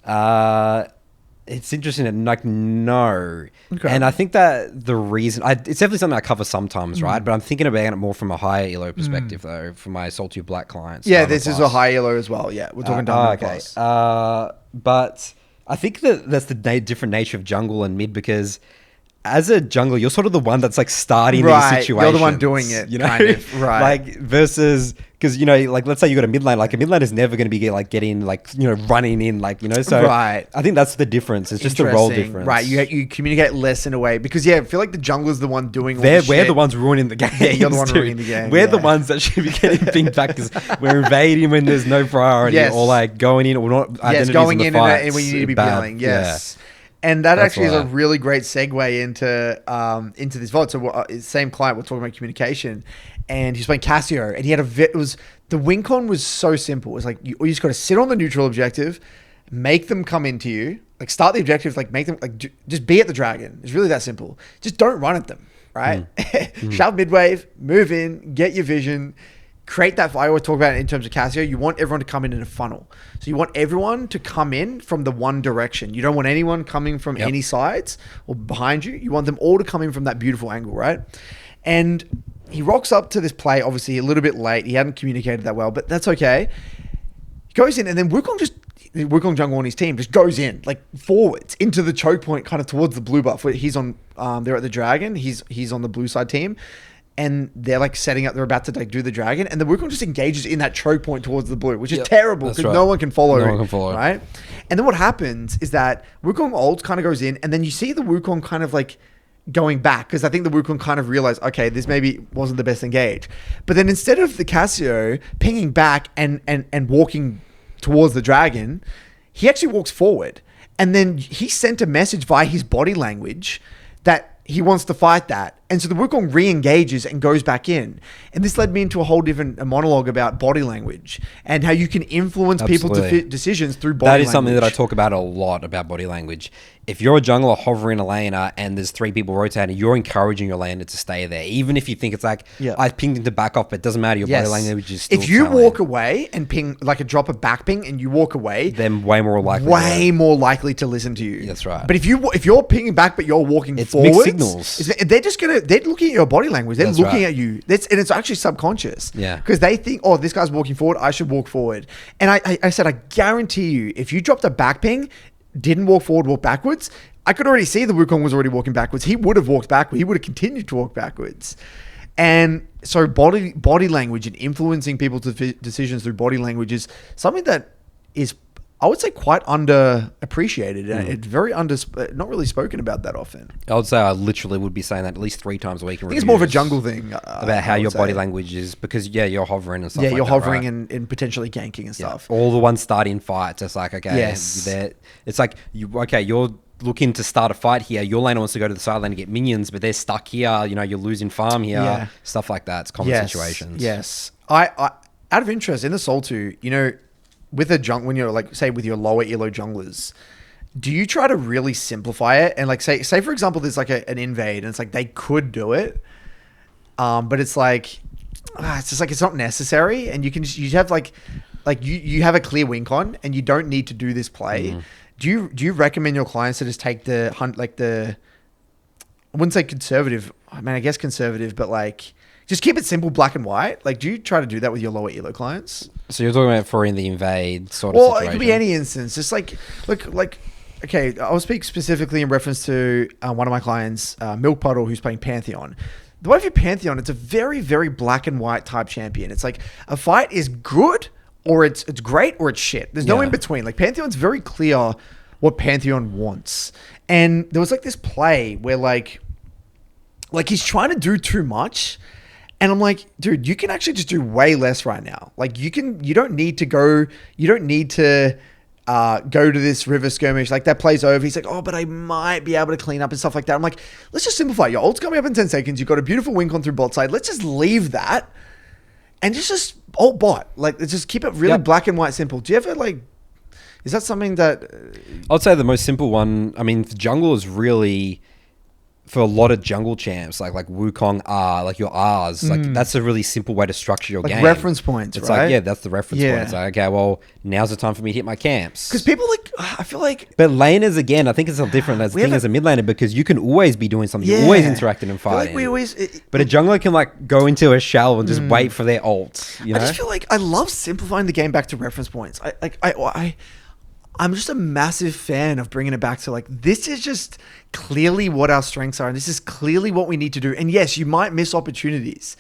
It's interesting. And like, no. Okay. And I think that the reason... it's definitely something I cover sometimes, right? But I'm thinking about it more from a higher ELO perspective, though, for my SoloQ Black clients. Yeah, Diamond this is Plus. a high elo as well. Yeah, we're talking Diamond okay. Plus. But I think that that's the different nature of jungle and mid, because as a jungler, you're sort of the one that's like starting these situations. You're the one doing it, you know? kind of. Right. Like versus, because, you know, like let's say you got a mid lane, like a mid lane is never going to be getting like, you know, running in, like, you know, so Right. I think that's the difference. It's just a role Interesting. difference. Right, you communicate less in a way because I feel like the jungler's the one doing all We're the shit. the ones ruining the game. Yeah, you're the one ruining the game. We're the yeah. ones that should be getting pinged back because we're invading when there's no priority, Yes. or like going in or not. Yes, Identities going the in fights, and when you need to be bad. peeling. Yes. And that That's actually is a why. really great segue into this VOD. So same client, we're talking about communication, and he's playing Casio, and he had the win con was so simple. It was like you just got to sit on the neutral objective, make them come into you, like start the objective, like make them like just be at the dragon. It's really that simple. Just don't run at them, right? Shout midwave, move in, get your vision. Create that. I always talk about it in terms of Casio. You want everyone to come in a funnel. So you want everyone to come in from the one direction. You don't want anyone coming from any sides or behind you. You want them all to come in from that beautiful angle, right? And he rocks up to this play, obviously a little bit late. He hadn't communicated that well, but that's okay. He goes in, and then Wukong jungle on his team just goes in, like forwards into the choke point, kind of towards the blue buff. Where he's on, they're at the dragon. He's on the blue side team. And they're like setting up, they're about to like do the dragon, and the Wukong just engages in that choke point towards the blue, which is terrible because no one can follow. No one can follow. Right? And then what happens is that Wukong ult kind of goes in, and then you see the Wukong kind of like going back, because I think the Wukong kind of realized, okay, this maybe wasn't the best engage. But then instead of the Casio pinging back and walking towards the dragon, he actually walks forward. And then he sent a message via his body language that he wants to fight that. And so the Wukong re-engages and goes back in. And this led me into a whole different monologue about body language and how you can influence people's decisions through body language. That is something that I talk about a lot, about body language. If you're a jungler hovering a laner and there's 3 people rotating, you're encouraging your laner to stay there. Even if you think it's like, I pinged him to back off, but it doesn't matter. Your body language is still If you telling. walk away and ping, like a drop of back ping, and you walk away, then way more likely to listen to you. That's right. But if you're pinging back, but you're walking forwards, mixed signals. They're looking at your body language. They're looking at you. And it's actually subconscious. Yeah. Because they think, oh, this guy's walking forward, I should walk forward. And I said, I guarantee you, if you dropped a back ping, didn't walk forward, walk backwards, I could already see the Wukong was already walking backwards. He would have walked backward. He would have continued to walk backwards. And so body language and influencing people's decisions through body language is something that is, I would say, quite underappreciated. And it's very not really spoken about that often. I would say I literally would be saying that at least 3 times a week. I think it's more of a jungle thing. About how your body language is, because you're hovering and stuff like that. Yeah, you're hovering right? and potentially ganking and stuff. All the ones starting fights, it's like, okay, Yes. It's like, you're looking to start a fight here. Your laner wants to go to the side lane to get minions, but they're stuck here. You know, you're losing farm here. Stuff like that. It's common situations. Yes. I out of interest in the SoloQ, you know, with when you're like, say with your lower elo junglers, do you try to really simplify it? And like, say for example, there's like an invade and it's like, they could do it. But it's like, it's just like, it's not necessary. And you have like you have a clear win con and you don't need to do this play. Do you recommend your clients to just take I wouldn't say conservative. I mean, I guess conservative, but like, just keep it simple, black and white. Like, do you try to do that with your lower elo clients? So you're talking about for in the invade sort of situation? situation? It could be any instance. Just like, okay, I'll speak specifically in reference to one of my clients, Milk Puddle, who's playing Pantheon. The way for Pantheon, it's a very, very black and white type champion. It's like a fight is good or it's great or it's shit. There's no in between. Like, Pantheon's very clear what Pantheon wants. And there was like this play where like he's trying to do too much. And I'm like, dude, you can actually just do way less right now. Like, you don't need to go to this river skirmish. Like, that play's over. He's like, oh, but I might be able to clean up and stuff like that. I'm like, let's just simplify. Your ult's coming up in 10 seconds. You've got a beautiful win con through bot side. Let's just leave that and just ult bot. Like, let's just keep it really black and white simple. Do you ever like, is that something that... I'd say the most simple one, I mean, the jungle is really... for a lot of jungle champs, like Wukong R, like your R's, like that's a really simple way to structure your Like game. reference points, It's right? like, yeah, that's the reference Yeah. point. It's like, okay, well, now's the time for me to hit my camps. Because people like, I feel like, But laners, again, I think it's a different as thing as a mid laner, because you can always be doing something. You're always interacting and I feel like fighting. we always, but a jungler can like go into a shell and just wait for their ult. You know? I just feel like I love simplifying the game back to reference points. I'm just a massive fan of bringing it back to like, this is just clearly what our strengths are, and this is clearly what we need to do. And yes, you might miss opportunities,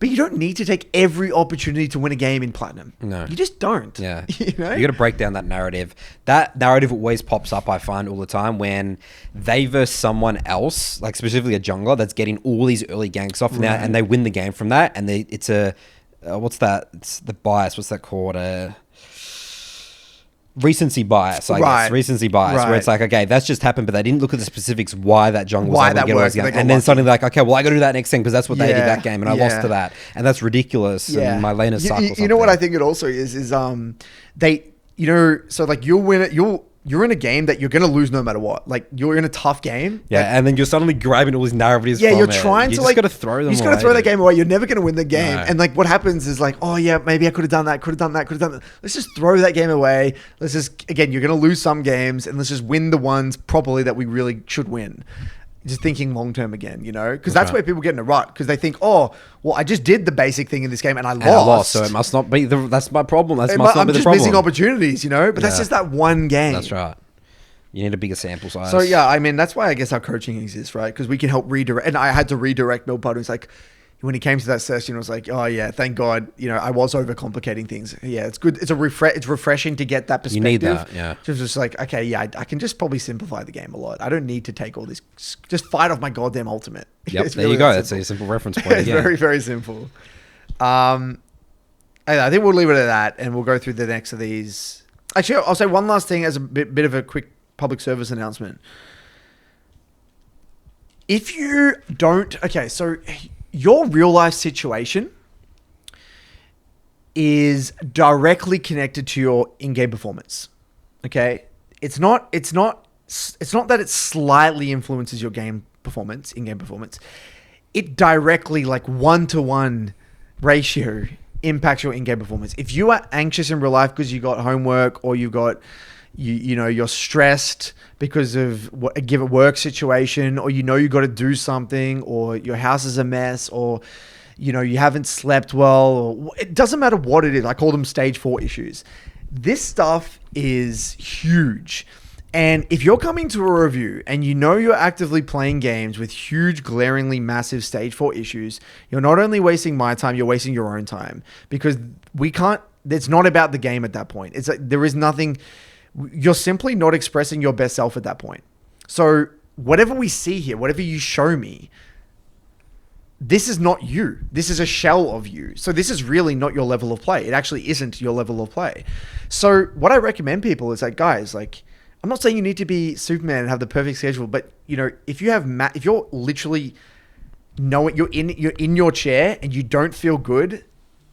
but you don't need to take every opportunity to win a game in Platinum. No. You just don't. Yeah. You know? You got to break down that narrative. That narrative always pops up, I find, all the time when they verse someone else, like specifically a jungler that's getting all these early ganks off now, and they win the game from that. And it's a, what's that? It's the bias. What's that called? Recency bias, I guess. Recency bias, where it's like, okay, that's just happened, but they didn't look at the specifics why that jungle was able to get all those ganks. And then suddenly like, okay, well, I got to do that next thing because that's what they did that game, and I lost to that. And that's ridiculous. And my laner suck or something. You know what I think it also is they, you know, so like you'll win it, you're in a game that you're going to lose no matter what. Like you're in a tough game. Yeah, and then you're suddenly grabbing all these narratives from you're it. trying You to just like... got to throw them away. You just got to throw that game away. You're never going to win the game. No. And like what happens is like, oh yeah, maybe I could have done that, could have done that. Let's just throw that game away. Let's just, again, you're going to lose some games, and let's just win the ones properly that we really should win. Just thinking long term again, you know, because that's where people get in a rut, because they think, oh, well, I just did the basic thing in this game and I lost. So it must not be that's my problem. That's I'm must not be the just problem. missing opportunities, you know, but that's just that one game. That's right. You need a bigger sample size. So yeah, I mean, that's why I guess our coaching exists, right? Because we can help redirect. And I had to redirect Milpod. It's like, when he came to that session, I was like, oh yeah, thank God, you know, I was overcomplicating things. Yeah, it's good. It's refreshing to get that perspective. You need that, yeah. Just like, okay, yeah, I can just probably simplify the game a lot. I don't need to take all this. Just fight off my goddamn ultimate. Yep, there you go. That's a simple reference point. It's very, very simple. I think we'll leave it at that, and we'll go through the next of these. Actually, I'll say one last thing as a bit of a quick public service announcement. If you don't, okay, so your real life situation is directly connected to your in-game performance. Okay, it's not that it slightly influences your game performance, in-game performance. It directly, like 1-to-1 ratio, impacts your in-game performance. If you are anxious in real life because you got homework, or you've got you're stressed because of a given work situation, or you got to do something, or your house is a mess, or you haven't slept well, or it doesn't matter what it is. I call them stage 4 issues. This stuff is huge. And if you're coming to a review and you're actively playing games with huge, glaringly massive stage 4 issues, you're not only wasting my time, you're wasting your own time, because it's not about the game at that point. It's like, there is nothing. You're simply not expressing your best self at that point. So whatever we see here, whatever you show me, this is not you. This is a shell of you. So this is really not your level of play. It actually isn't your level of play. So what I recommend people is like, guys, like, I'm not saying you need to be Superman and have the perfect schedule, but if you're literally you're in your chair and you don't feel good,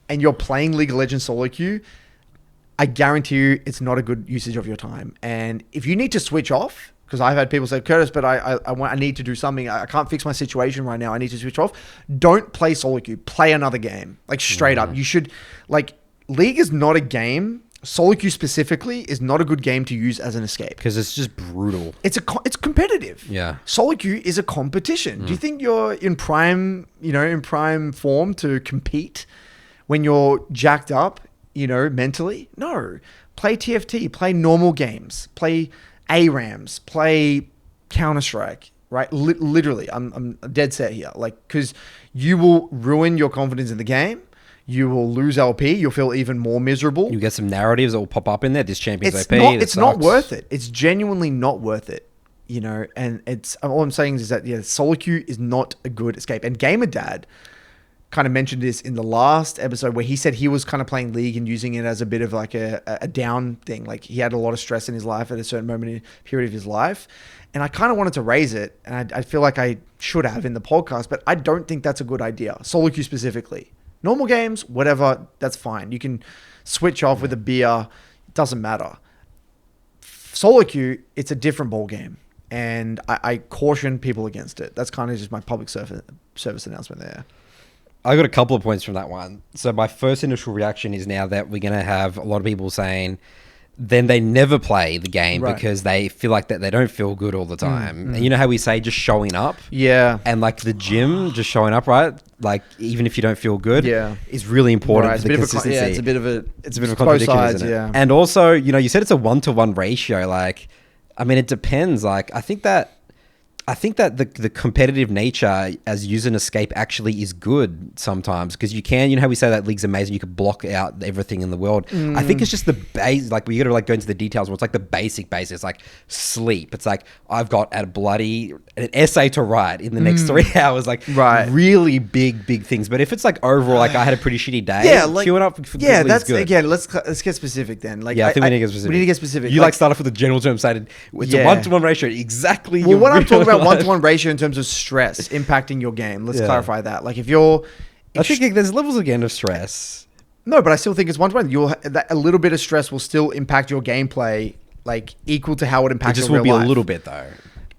and you're playing League of Legends solo queue, I guarantee you it's not a good usage of your time. And if you need to switch off, because I've had people say, Curtis, but I need to do something. I can't fix my situation right now. I need to switch off. Don't play solo queue. Play another game. Like straight up. You should, like, League is not a game. Solo queue specifically is not a good game to use as an escape. Because it's just brutal. It's competitive. Yeah. Solo queue is a competition. Do you think you're in prime form to compete when you're jacked up, mentally? No. Play TFT, play normal games, play ARAMs, play Counter-Strike, right? Literally, I'm dead set here. Like, because you will ruin your confidence in the game. You will lose LP. You'll feel even more miserable. You get some narratives that will pop up in there. This champion's OP. It's not worth it. It's genuinely not worth it. And it's, all I'm saying is that, solo queue is not a good escape. And Gamer Dad kind of mentioned this in the last episode, where he said he was kind of playing League and using it as a bit of like a down thing. Like, he had a lot of stress in his life at a certain period of his life. And I kind of wanted to raise it, and I feel like I should have in the podcast, but I don't think that's a good idea. Solo queue specifically. Normal games, whatever, that's fine. You can switch off with a beer. It doesn't matter. Solo queue, it's a different ball game. and I caution people against it. That's kind of just my public service announcement there. I got a couple of points from that one. So my first initial reaction is now that we're going to have a lot of people saying then they never play the game because they feel like that they don't feel good all the time. And you know how we say just showing up? Yeah. And like the gym, just showing up, right? Like even if you don't feel good, is really important for the consistency. It's a bit of a contradiction, sides, isn't it? And also, you know, you said it's a 1-to-1 ratio. Like, I mean, it depends. Like, I think that the competitive nature as use and escape actually is good sometimes because you know how we say that league's amazing, you can block out everything in the world. I think it's just the base, like we got to like go into the details where it's like the basic it's like sleep. It's like I've got an essay to write in the next 3 hours, like really big things. But if it's like overall, like I had a pretty shitty day, like queuing up for that's good. Again, let's get specific then. Like I think we need to get specific. We need to get specific. You like start off with a general term, stated it's a 1-to-1 ratio. Exactly. Well, what I'm talking about 1-to-1 ratio in terms of stress impacting your game. Let's clarify that. Like if you're... I think there's levels again of stress. No, but I still think it's 1-to-1. A little bit of stress will still impact your gameplay, like equal to how it impacts your real life. It just will be a little bit though.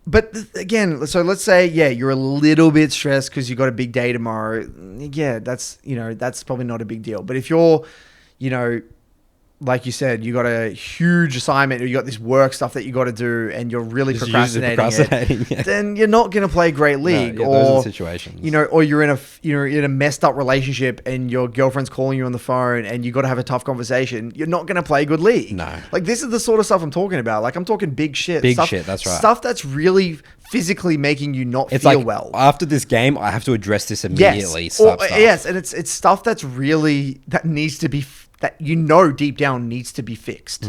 But again, so let's say, you're a little bit stressed because you got a big day tomorrow. Yeah, that's probably not a big deal. But if you're, like you said, you got a huge assignment or you got this work stuff that you got to do and you're really procrastinating it, then you're not going to play Great League. No, those are the situations. Or you're in a messed up relationship and your girlfriend's calling you on the phone and you got to have a tough conversation. You're not going to play good League. No. Like this is the sort of stuff I'm talking about. Like I'm talking big shit. That's right. Stuff that's really physically making you not feel like, well. After this game, I have to address this immediately. Yes, and it's stuff that's really, that needs to be that deep down needs to be fixed,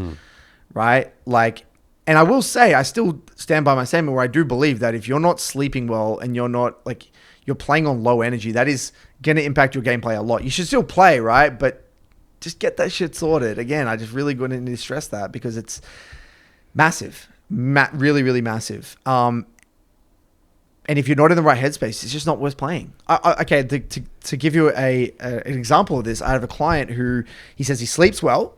right? Like, and I will say, I still stand by my statement where I do believe that if you're not sleeping well and you're not like, you're playing on low energy, that is going to impact your gameplay a lot. You should still play, right? But just get that shit sorted. Again, I just really going to stress that because it's massive, really, really massive. And if you're not in the right headspace, it's just not worth playing. Okay, to give you an example of this, I have a client who he says he sleeps well,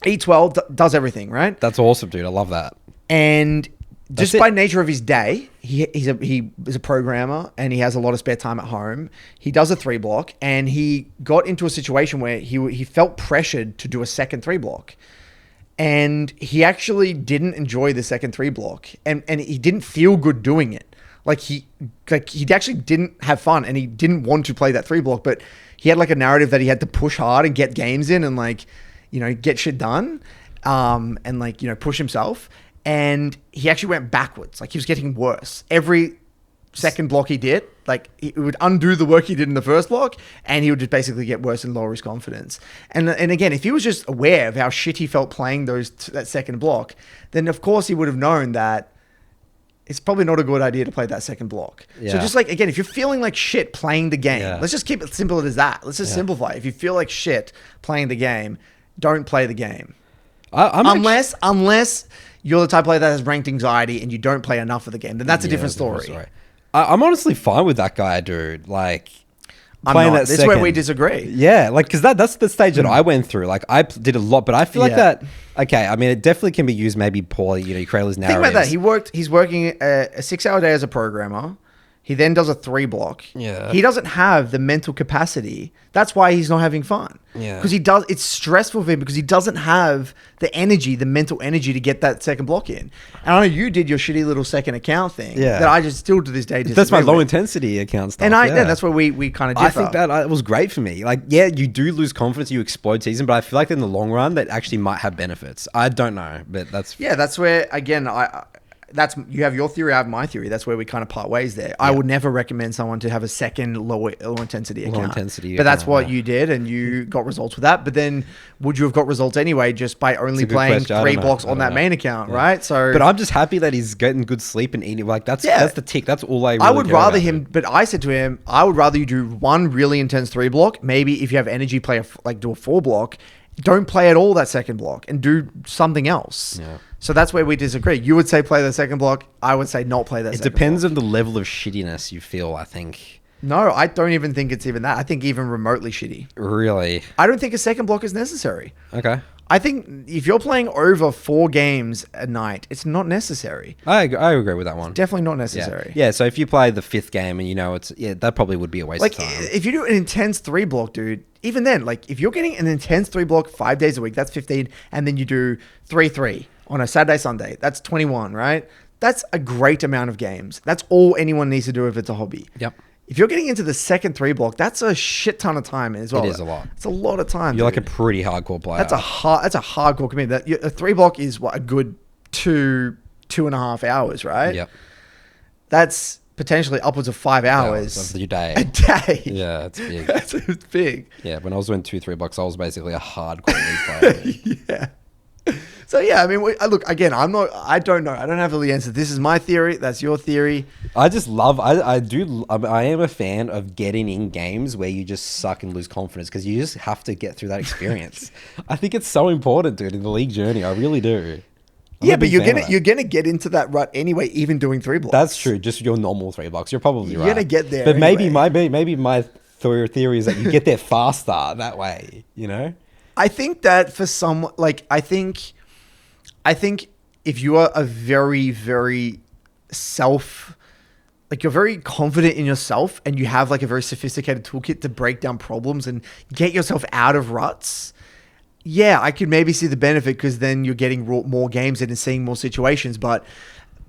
eats well, does everything, right? That's awesome, dude. I love that. And just by nature of his day, he is a programmer and he has a lot of spare time at home. He does a 3-block and he got into a situation where he felt pressured to do a second 3-block. And he actually didn't enjoy the second 3-block and he didn't feel good doing it. Like he actually didn't have fun and he didn't want to play that 3-block, but he had like a narrative that he had to push hard and get games in and like, get shit done, and like, push himself. And he actually went backwards. Like he was getting worse. Every second block he did, like it would undo the work he did in the first block and he would just basically get worse and lower his confidence. And again, if he was just aware of how shit he felt playing that second block, then of course he would have known that it's probably not a good idea to play that second block. Yeah. So just like, again, if you're feeling like shit playing the game, let's just keep it simple as that. Let's just simplify. If you feel like shit playing the game, don't play the game. Unless you're the type of player that has ranked anxiety and you don't play enough of the game, then that's a different story. I'm honestly fine with that guy, dude. Like, playing that this is where we disagree. Yeah, like, because that's the stage that I went through. Like, I did a lot, but I feel like that... Okay, I mean, it definitely can be used maybe poorly. You create all these narratives. Think about that. He's working a 6-hour day as a programmer. He then does a 3-block. Yeah. He doesn't have the mental capacity. That's why he's not having fun. Yeah. Because it's stressful for him because he doesn't have the energy, the mental energy to get that second block in. And I know you did your shitty little second account thing. Yeah. That I just still to this day disagree That's my low with. intensity account stuff. And that's where we kind of differ. I think that was great for me. Like, yeah, you do lose confidence, you explode season, but I feel like in the long run that actually might have benefits. I don't know, but that's... Yeah, that's where, again, you have your theory, I have my theory. That's where we kind of part ways there. Yeah. I would never recommend someone to have a second low intensity account. But that's what you did and you got results with that. But then would you have got results anyway just by only playing 3 blocks on that main account, right? So, but I'm just happy that he's getting good sleep and eating. Like that's the tick. That's all I really would rather him, but I said to him, I would rather you do one really intense 3-block. Maybe if you have energy, do a 4-block. Don't play at all that second block and do something else. Yeah. So that's where we disagree. You would say play the second block. I would say not play that second block. It depends on the level of shittiness you feel, I think. No, I don't even think it's even that. I think even remotely shitty. Really? I don't think a second block is necessary. Okay. I think if you're playing over 4 games a night, it's not necessary. I agree with that one. Definitely not necessary. Yeah. So if you play the 5th game and that probably would be a waste of time. If you do an intense 3 block, dude, even then, like if you're getting an intense 3 block 5 days a week, that's 15, and then you do 3-3 on a Saturday, Sunday, that's 21, right? That's a great amount of games. That's all anyone needs to do if it's a hobby. Yep. If you're getting into the second 3 block, that's a shit ton of time as well. It is a lot. It's a lot of time. You're like a pretty hardcore player. That's a hardcore commitment. A 3 block is a good 2.5 hours, right? Yep. That's potentially upwards of 5 hours of your day. a day. Yeah, it's big. It's big. Yeah, when I was doing 2-3 blocks, I was basically a hardcore league player. Yeah. So yeah, I mean, look again. I don't know. I don't have all the answers. This is my theory. That's your theory. I just love. I am a fan of getting in games where you just suck and lose confidence because you just have to get through that experience. I think it's so important, dude, in the league journey. I really do. Yeah, but you're gonna get into that rut anyway, even doing 3 blocks. That's true. Just your normal 3 blocks. You're probably right. You're gonna get there. But anyway. maybe my theory is that you get there faster that way. You know. I think that for some, like, I think if you are a very, very you're very confident in yourself and you have like a very sophisticated toolkit to break down problems and get yourself out of ruts. Yeah, I could maybe see the benefit because then you're getting more games in and seeing more situations. But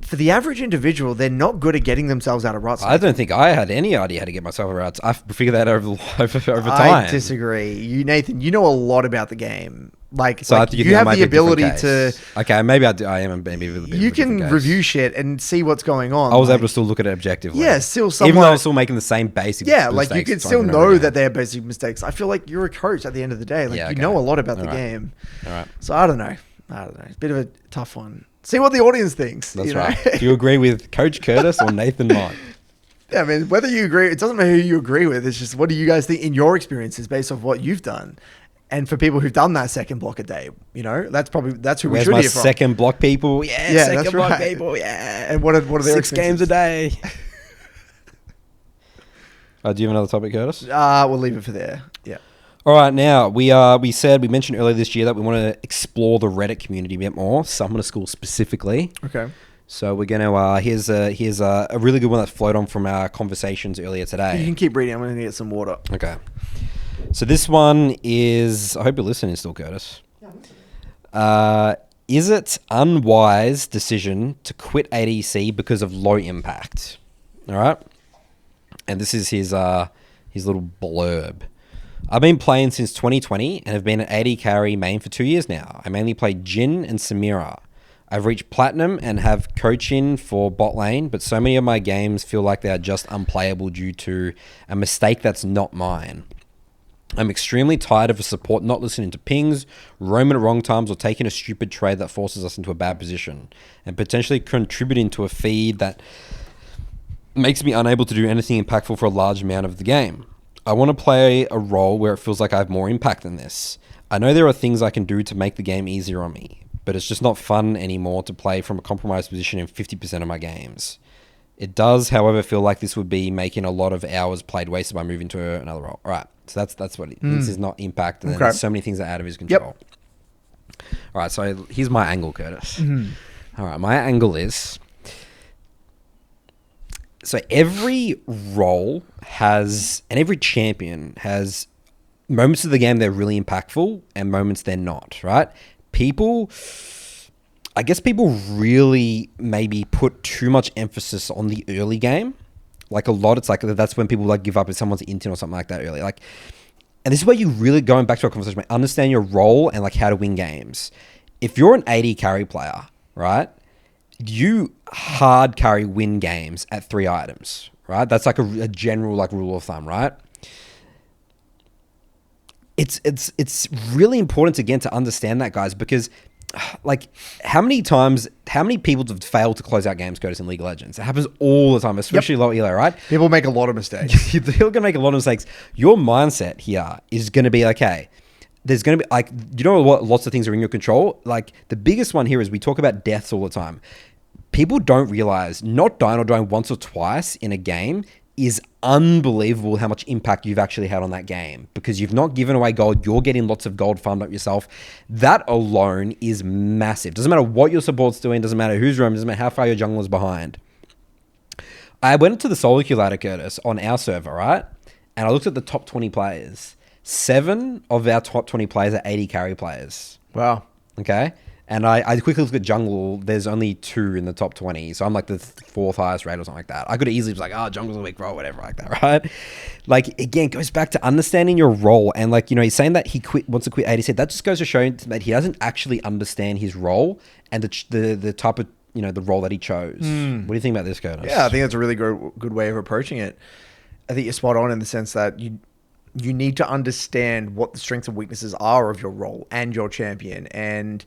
for the average individual, they're not good at getting themselves out of ruts. I don't think I had any idea how to get myself out of ruts. I figured that out over time. I disagree. You, Nathan, you know a lot about the game. So you have the ability to. Okay, maybe I do. I am maybe a little bit. You can review shit and see what's going on. I was able to still look at it objectively. Yeah, still even though I was still making the same basic. Yeah, like you can still know that they're basic mistakes. I feel like you're a coach at the end of the day. Like you know a lot about the game. All right. So I don't know. It's a bit of a tough one. See what the audience thinks. That's right. Do you agree with Coach Curtis or Nathan Mott? Yeah, I mean, whether you agree, it doesn't matter who you agree with. It's just what do you guys think in your experiences based off what you've done. And for people who've done that second block a day, that's who we should hear from. Second block people? Yeah, second block right. people. Yeah. And what are their 6 games a day? Do you have another topic, Curtis? We'll leave it for there. Yeah. All right. Now we mentioned earlier this year that we want to explore the Reddit community a bit more, Summoner School specifically. Okay. So we're gonna here's a really good one that flowed on from our conversations earlier today. You can keep reading. I'm gonna get some water. Okay. So this one is, I hope you're listening still, Curtis. Is it unwise decision to quit ADC because of low impact? All right. And this is his little blurb. I've been playing since 2020 and have been an AD carry main for 2 years now. I mainly play Jhin and Samira. I've reached Platinum and have coaching for bot lane, but so many of my games feel like they are just unplayable due to a mistake that's not mine. I'm extremely tired of a support not listening to pings, roaming at wrong times, or taking a stupid trade that forces us into a bad position, and potentially contributing to a feed that makes me unable to do anything impactful for a large amount of the game. I want to play a role where it feels like I have more impact than this. I know there are things I can do to make the game easier on me, but it's just not fun anymore to play from a compromised position in 50% of my games. It does, however, feel like this would be making a lot of hours played wasted by moving to another role. All right, so that's what this is not impact, and then there's so many things that are out of his control. Yep. All right, so here's my angle, Curtis. Mm-hmm. All right, my angle is, so every role has, and every champion has moments of the game that are really impactful and moments they're not, right? I guess people really maybe put too much emphasis on the early game. Like a lot, it's like that's when people like give up if someone's intent or something like that early. Like, and this is where you really, going back to our conversation, understand your role and like how to win games. If you're an AD carry player, right, you hard carry win games at 3 items, right? That's like a general like rule of thumb, right? It's really important again to understand that, guys, because like how many people have failed to close out games, Curtis, in League of Legends? It happens all the time, especially low elo, right? People make a lot of mistakes. They're going to make a lot of mistakes. Your mindset here is going to be, okay, there's going to be like, you know what, lots of things are in your control. Like the biggest one here is we talk about deaths all the time. People don't realize not dying or dying once or twice in a game is unbelievable how much impact you've actually had on that game, because you've not given away gold. You're getting lots of gold farmed up yourself. That alone is massive. Doesn't matter what your support's doing. Doesn't matter who's roaming. Doesn't matter how far your jungler's behind. I went to the SoloQ ladder, Curtis, on our server, right? And I looked at the top 20 players. 7 of our top 20 players are 80 carry players. Wow. Okay? And I quickly looked at jungle. There's only 2 in the top 20. So I'm like the 4th highest rate or something like that. I could have easily be like, oh, jungle's a weak role, whatever like that, right? Like, again, it goes back to understanding your role. And like, he's saying that he wants to quit AD. Said that just goes to show that he doesn't actually understand his role and the type of, the role that he chose. What do you think about this, Curtis? Yeah, I think that's a really good way of approaching it. I think you're spot on in the sense that you need to understand what the strengths and weaknesses are of your role and your champion. And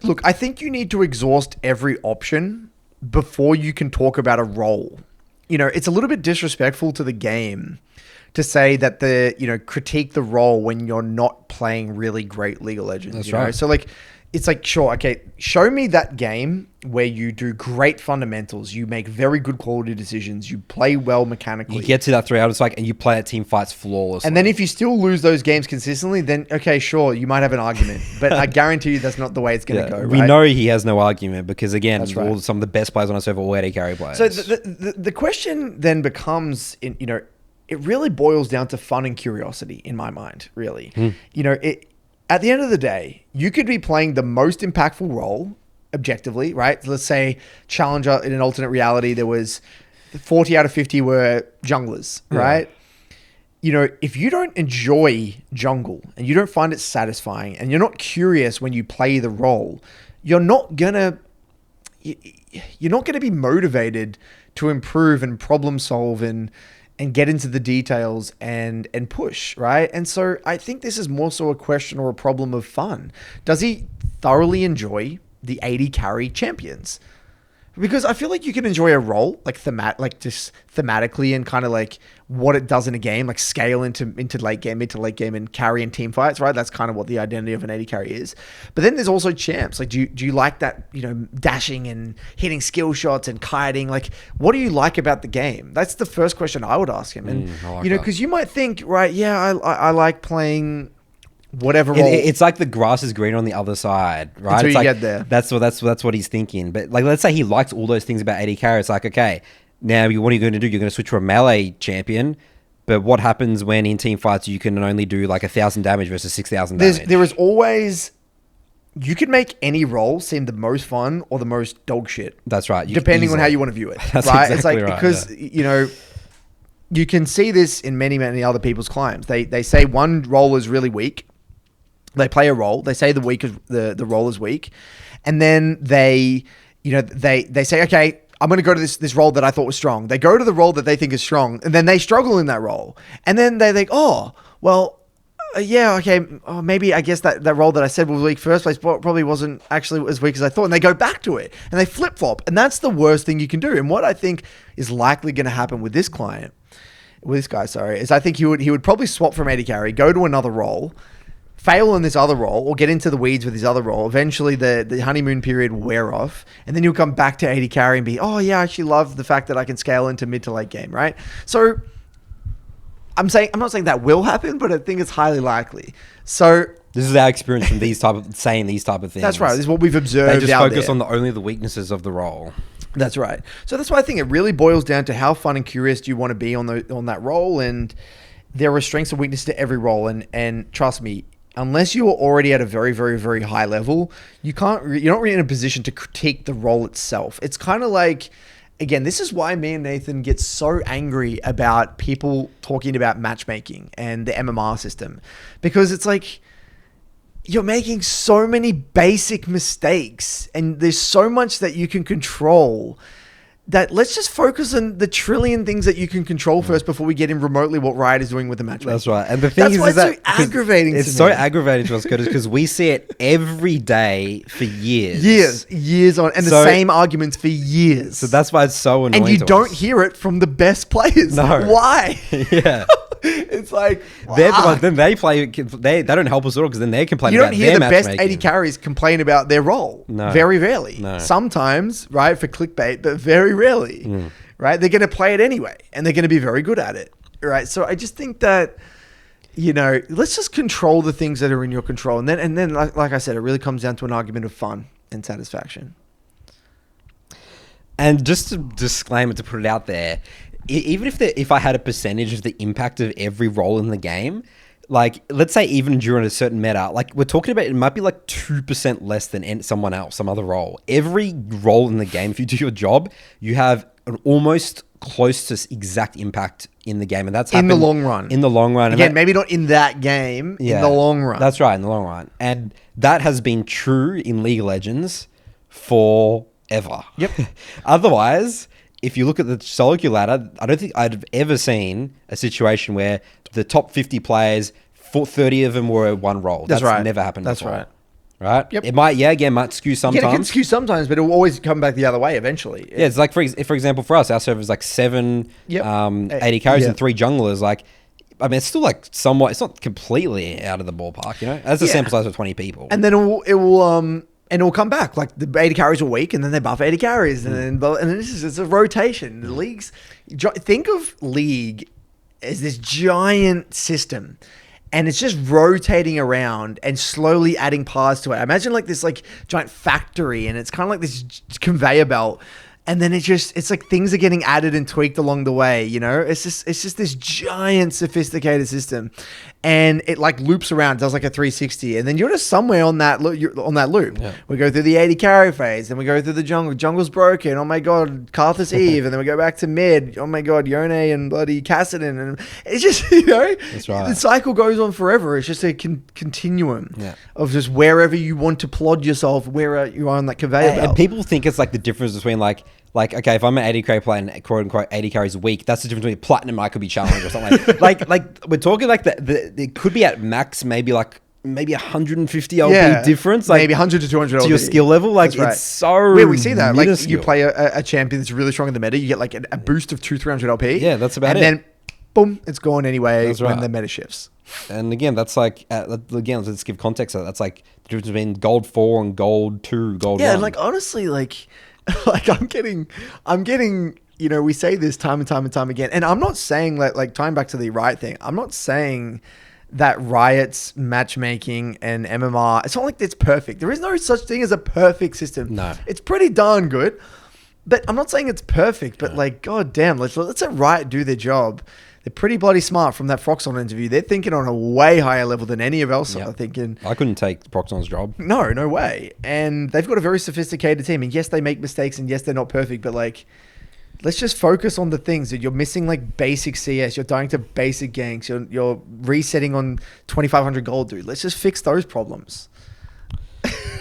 look, I think you need to exhaust every option before you can talk about a role. It's a little bit disrespectful to the game to say that critique the role when you're not playing really great League of Legends. That's right. So like, it's like, sure, okay, show me that game where you do great fundamentals, you make very good quality decisions, you play well mechanically. You get to that 3 hours, and you play at team fights flawlessly. And then if you still lose those games consistently, then, okay, sure, you might have an argument. But I guarantee you that's not the way it's going to go, right? We know he has no argument because, again, right. some of the best players on our server are AD carry players. So the question then becomes, it really boils down to fun and curiosity in my mind, really. At the end of the day, you could be playing the most impactful role objectively, right? Let's say Challenger in an alternate reality, there was 40 out of 50 were junglers, right? If you don't enjoy jungle and you don't find it satisfying and you're not curious when you play the role, you're not gonna be motivated to improve and problem solve and get into the details and push, right? And so I think this is more so a question or a problem of fun. Does he thoroughly enjoy the AD carry champions? Because I feel like you can enjoy a role, just thematically and kind of like what it does in a game, like scale into late game, mid to late game and carry in team fights, right? That's kind of what the identity of an AD carry is. But then there's also champs. Like, do you like that, dashing and hitting skill shots and kiting? Like, what do you like about the game? That's the first question I would ask him. And, because you might think, right, yeah, I like playing whatever role. It's like the grass is green on the other side, right? Until you like, get there. That's what he's thinking. But like, let's say he likes all those things about AD carry. It's like, okay, now what are you going to do? You're going to switch to a melee champion. But what happens when in team fights you can only do like 1,000 damage versus 6,000 damage? There is always, you could make any role seem the most fun or the most dog shit. That's right. Depending on how you want to view it. That's right? Exactly it's like, right, because, you can see this in many, many other people's claims. They say one role is really weak. They play a role. They say the role is weak, and then they say, okay, I'm going to go to this role that I thought was strong. They go to the role that they think is strong, and then they struggle in that role, and then they think, oh, well, yeah, okay, maybe I guess that role that I said was weak first place probably wasn't actually as weak as I thought, and they go back to it and they flip flop, and that's the worst thing you can do. And what I think is likely going to happen with this guy, is I think he would probably swap from AD carry, go to another role, fail in this other role, or get into the weeds with his other role. Eventually, the honeymoon period will wear off, and then he'll come back to AD carry and be, oh yeah, I actually love the fact that I can scale into mid to late game, right? So I'm not saying that will happen, but I think it's highly likely. So this is our experience from these type of things. That's right. This is what we've observed. They just focus on only the weaknesses of the role. That's right. So that's why I think it really boils down to how fun and curious do you want to be on that role, and there are strengths and weaknesses to every role. And trust me, unless you are already at a very, very, very high level, you're not really in a position to critique the role itself. It's kind of like, again, this is why me and Nathan get so angry about people talking about matchmaking and the MMR system, because it's like, you're making so many basic mistakes and there's so much that you can control that let's just focus on the trillion things that you can control first before we get in remotely what Riot is doing with the matchmaking. That's right. And the thing is that so aggravating. It's so aggravating to us, because we see it every day for years. Years on, and the same arguments for years. So that's why it's so annoying. And you don't hear it from the best players. No. Why? Yeah. It's like, then they play. They don't help us at all, because then they're complaining. You don't about hear their the best matchmaking. AD carries complain about their role. No. Very rarely. No. Sometimes, right, for clickbait, but very rarely. right? They're going to play it anyway, and they're going to be very good at it, right? So I just think that, let's just control the things that are in your control. And then like I said, it really comes down to an argument of fun and satisfaction. And just to disclaimer, to put it out there, even if I had a percentage of the impact of every role in the game, like, let's say even during a certain meta, like we're talking about, it might be like 2% less than someone else, some other role. Every role in the game, if you do your job, you have an almost close to exact impact in the game. And that's happened in the long run. In the long run. Again, maybe not in that game, in the long run. That's right, in the long run. And that has been true in League of Legends forever. Yep. Otherwise, if you look at the SoloQ ladder, I don't think I'd ever seen a situation where the top 50 players, 30 of them were one role. That's right. Never happened That's before. right. Right? Yep. It might skew sometimes. Yeah, it can skew sometimes, but it will always come back the other way eventually. Yeah, it's like, for example, for us, our server is like 7 AD carries and 3 junglers. Like, I mean, it's still like somewhat, it's not completely out of the ballpark, That's a sample size of 20 people. And then it will come back. Like the 80 carries a week, and then they buff 80 carries, and it's a rotation. The leagues, think of League as this giant system, and it's just rotating around and slowly adding parts to it. Imagine like this like giant factory, and it's kind of like this conveyor belt. And then it's like things are getting added and tweaked along the way, It's just this giant sophisticated system, and it like loops around, does like a 360, and then you're just somewhere on that loop. Yeah. We go through the 80 carry phase, then we go through the jungle. Jungle's broken. Oh my god, Karthus Eve, and then we go back to mid. Oh my god, Yone and bloody Kassadin, and it's just That's right. The cycle goes on forever. It's just a continuum of just wherever you want to plod yourself, where you are on that conveyor belt. And people think it's like the difference between like, okay, if I'm an 80 carry player and quote unquote 80 carries a week, that's the difference between platinum. I could be challenged or something. like we're talking like it could be at max maybe 150 LP difference, like maybe 100 to 200 LP to your skill level. Like right. it's so we see that minuscule. Like you play a champion that's really strong in the meta, you get like a boost of 200-300 LP. Yeah, that's about it. And then boom, it's gone anyway. That's right. When the meta shifts. And again, that's like let's give context. That's like the difference between gold 4 and gold 2, gold 1. Yeah, and like honestly, like I'm getting, we say this time and time and time again, and I'm not saying like tying back to the Riot thing, I'm not saying that Riot's matchmaking and MMR, it's not like it's perfect. There is no such thing as a perfect system. No. It's pretty darn good, but I'm not saying it's perfect, but like, god damn, let's let Riot do their job. They're pretty bloody smart from that Froxon interview. They're thinking on a way higher level than any of us are thinking. I couldn't take Proxon's job. No way. And they've got a very sophisticated team. And yes, they make mistakes, and yes, they're not perfect, but like, let's just focus on the things that you're missing, like basic CS. You're dying to basic ganks. You're resetting on 2,500 gold, dude. Let's just fix those problems.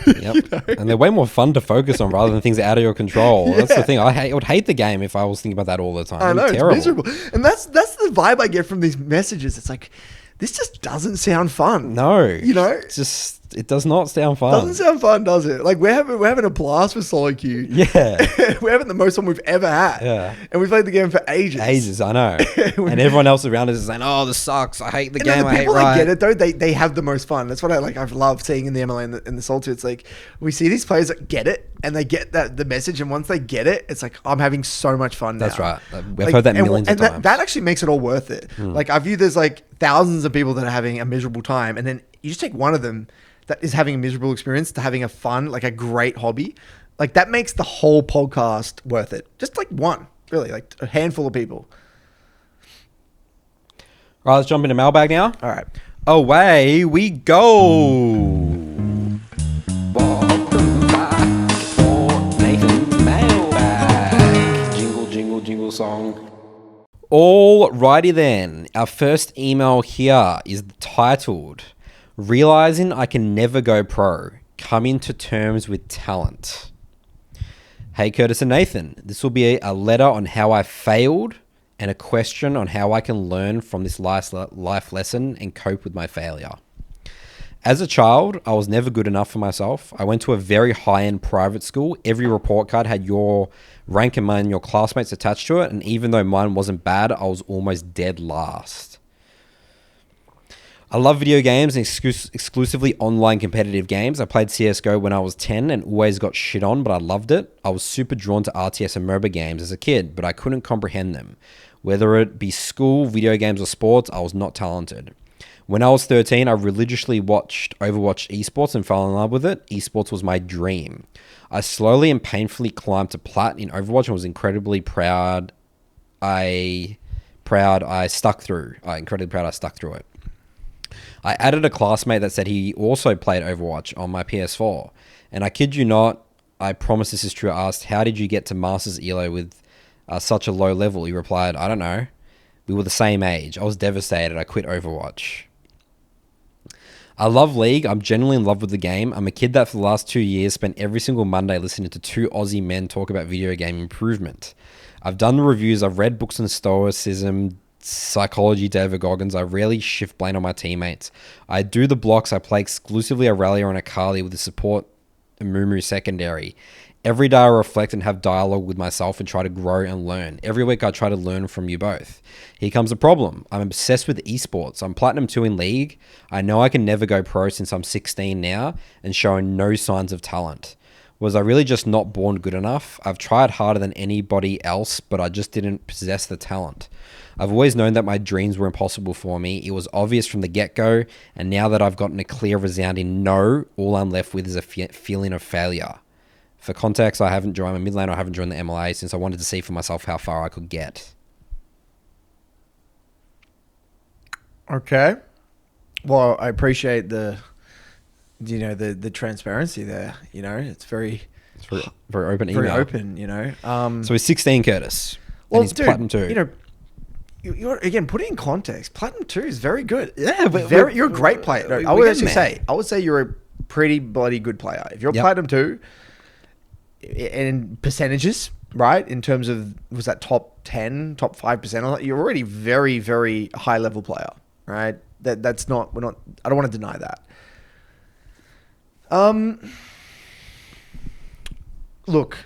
Yep. And they're way more fun to focus on rather than things out of your control. That's the thing. I would hate the game if I was thinking about that all the time. I know, it's terrible. miserable. And that's the vibe I get from these messages. It's like, this just doesn't sound fun. No. It's just, it does not sound fun. Doesn't sound fun, does it? Like we're having a blast with SoloQ. Yeah. We're having the most fun we've ever had. Yeah. And we've played the game for ages. I know. And everyone else around us is saying, "Oh, this sucks. I hate the game. I hate people Riot." that get it though, they have the most fun. That's what I've loved seeing in the MLA and the Saltu. It's like we see these players that get it and they get the message, and once they get it, it's like I'm having so much fun now. That's right. We've heard that millions of times. That actually makes it all worth it. Like I view there's like thousands of people that are having a miserable time, and then you just take one of them that is having a miserable experience to having a fun, like a great hobby. Like that makes the whole podcast worth it. Just like one, really, like a handful of people. All right, let's jump into Mailbag now. All right. Away we go. Welcome back for Nathan's Mailbag. Jingle, jingle, jingle song. Alrighty then. Our first email here is titled, "Realizing I can never go pro. Coming to terms with talent." Hey Curtis and Nathan, this will be a letter on how I failed and a question on how I can learn from this life lesson and cope with my failure. As a child, I was never good enough for myself. I went to a very high-end private school. Every report card had your rank and mine, your classmates attached to it, and even though mine wasn't bad, I was almost dead last. I love video games and exclusively online competitive games. I played CSGO when I was 10 and always got shit on, but I loved it. I was super drawn to RTS and MOBA games as a kid, but I couldn't comprehend them. Whether it be school, video games, or sports, I was not talented. When I was 13, I religiously watched Overwatch esports and fell in love with it. Esports was my dream. I slowly and painfully climbed to plat in Overwatch and was incredibly proud. I stuck through. Incredibly proud I stuck through it. I added a classmate that said he also played Overwatch on my PS4. And I kid you not, I promise this is true. I asked, how did you get to Masters ELO with such a low level? He replied, I don't know. We were the same age. I was devastated. I quit Overwatch. I love League. I'm genuinely in love with the game. I'm a kid that for the last 2 years spent every single Monday listening to two Aussie men talk about video game improvement. I've done the reviews. I've read books on stoicism, psychology, David Goggins. I rarely shift blame on my teammates. I do the blocks. I play exclusively Aurelia and Akali with the support Mumu secondary. Every day I reflect and have dialogue with myself and try to grow and learn. Every week I try to learn from you both. Here comes the problem. I'm obsessed with esports. I'm Platinum 2 in League. I know I can never go pro since I'm 16 now and showing no signs of talent. Was I really just not born good enough? I've tried harder than anybody else, but I just didn't possess the talent. I've always known that my dreams were impossible for me. It was obvious from the get-go, and now that I've gotten a clear, resounding no, all I'm left with is a feeling of failure. For context, I haven't joined my mid lane. I haven't joined the MLA since I wanted to see for myself how far I could get. Okay. Well, I appreciate the transparency there. It's very open email. Very open. So he's 16, Curtis. Well, and he's dude, Platinum 2. You're again, put it in context. Platinum 2 is very good. Yeah, but you're a great player. No, I would say you're a pretty bloody good player. If you're Platinum 2, in percentages, right? In terms of, was that top 10, top 5%? You're already very, very high level player, right? I don't want to deny that. Look,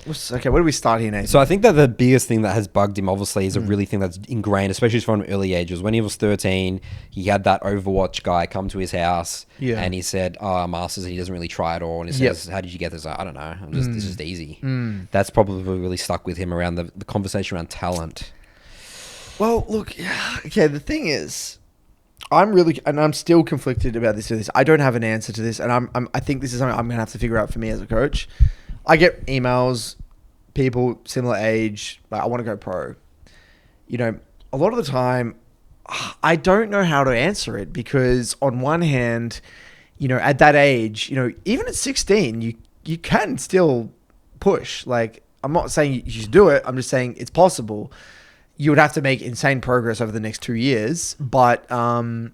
okay, where do we start here, Nathan? So I think that the biggest thing that has bugged him, obviously, is a really thing that's ingrained, especially from early ages. When he was 13, he had that Overwatch guy come to his house, and he said, "Oh, Masters," and he doesn't really try at all. And he says, "How did you get this?" I don't know. It's just easy. That's probably really stuck with him around the conversation around talent. Well, look, okay. The thing is, I'm still conflicted about this. I don't have an answer to this, and I think this is something I'm gonna have to figure out for me as a coach. I get emails, people similar age, like, I want to go pro. A lot of the time, I don't know how to answer it because on one hand, at that age, even at 16, you can still push. Like, I'm not saying you should do it. I'm just saying it's possible. You would have to make insane progress over the next 2 years, but I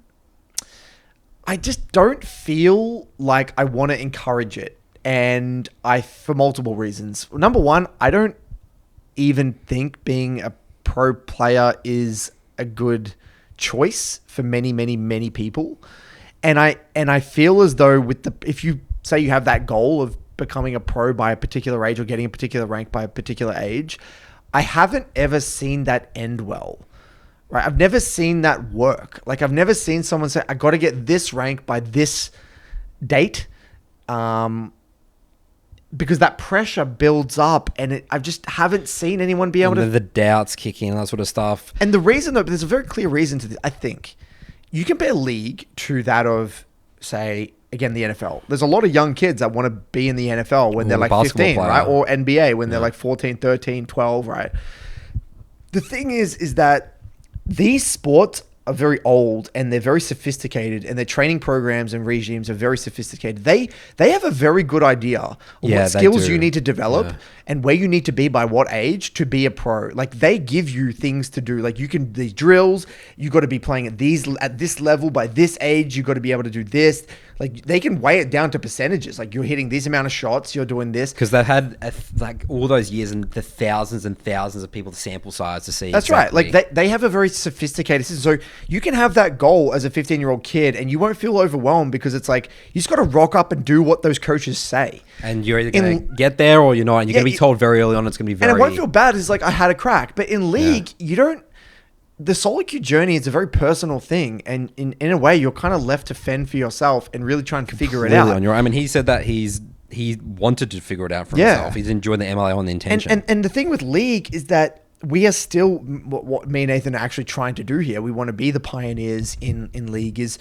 just don't feel like I want to encourage it. And for multiple reasons. Number one, I don't even think being a pro player is a good choice for many, many, many people. And I feel as though if you say you have that goal of becoming a pro by a particular age or getting a particular rank by a particular age, I haven't ever seen that end well. Right? I've never seen that work. Like, I've never seen someone say, I got to get this rank by this date. Because that pressure builds up, and I just haven't seen anyone be able to... The doubts kick in, that sort of stuff. And the reason, though, there's a very clear reason to this. I think you compare League to that of, say, again, the NFL. There's a lot of young kids that want to be in the NFL when they're like 15, right? Or NBA when they're like 14, 13, 12, right? The thing is that these sports are very old and they're very sophisticated, and their training programs and regimes are very sophisticated. They have a very good idea of what skills you need to develop and where you need to be by what age to be a pro. Like, they give you things to do. Like, these drills, you got to be playing at this level by this age. You got to be able to do this. Like, they can weigh it down to percentages. Like, you're hitting this amount of shots, you're doing this. Because they've had like all those years and the thousands and thousands of people to sample size to see. That's right. Like, they have a very sophisticated system. So you can have that goal as a 15-year-old kid and you won't feel overwhelmed because it's like, you just got to rock up and do what those coaches say. And you're either going to get there or you're not. And you're going to be told very early on it's going to be very... And it won't feel bad. It's like, I had a crack. But in League, you don't... the SoloQ journey is a very personal thing, and in a way, you're kind of left to fend for yourself and really try and figure it out. On your, I mean, he said that he wanted to figure it out for himself. He's enjoying the MLA on the intention. And the thing with League is that we are still, what me and Nathan are actually trying to do here, we want to be the pioneers in League, is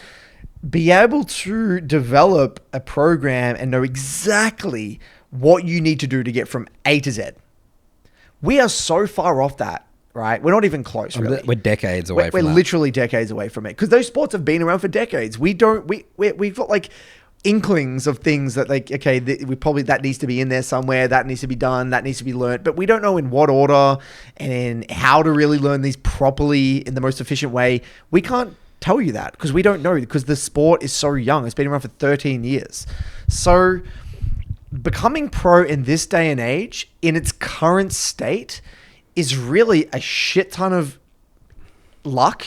be able to develop a program and know exactly what you need to do to get from A to Z. We are so far off that. Right, we're not even close. Really, we're decades away. We're literally decades away from it, because those sports have been around for decades. We've got like inklings of things that, like, okay, we probably, that needs to be in there somewhere. That needs to be done. That needs to be learned. But we don't know in what order and how to really learn these properly in the most efficient way. We can't tell you that because we don't know, because the sport is so young. It's been around for 13 years. So becoming pro in this day and age, in its current state, is really a shit ton of luck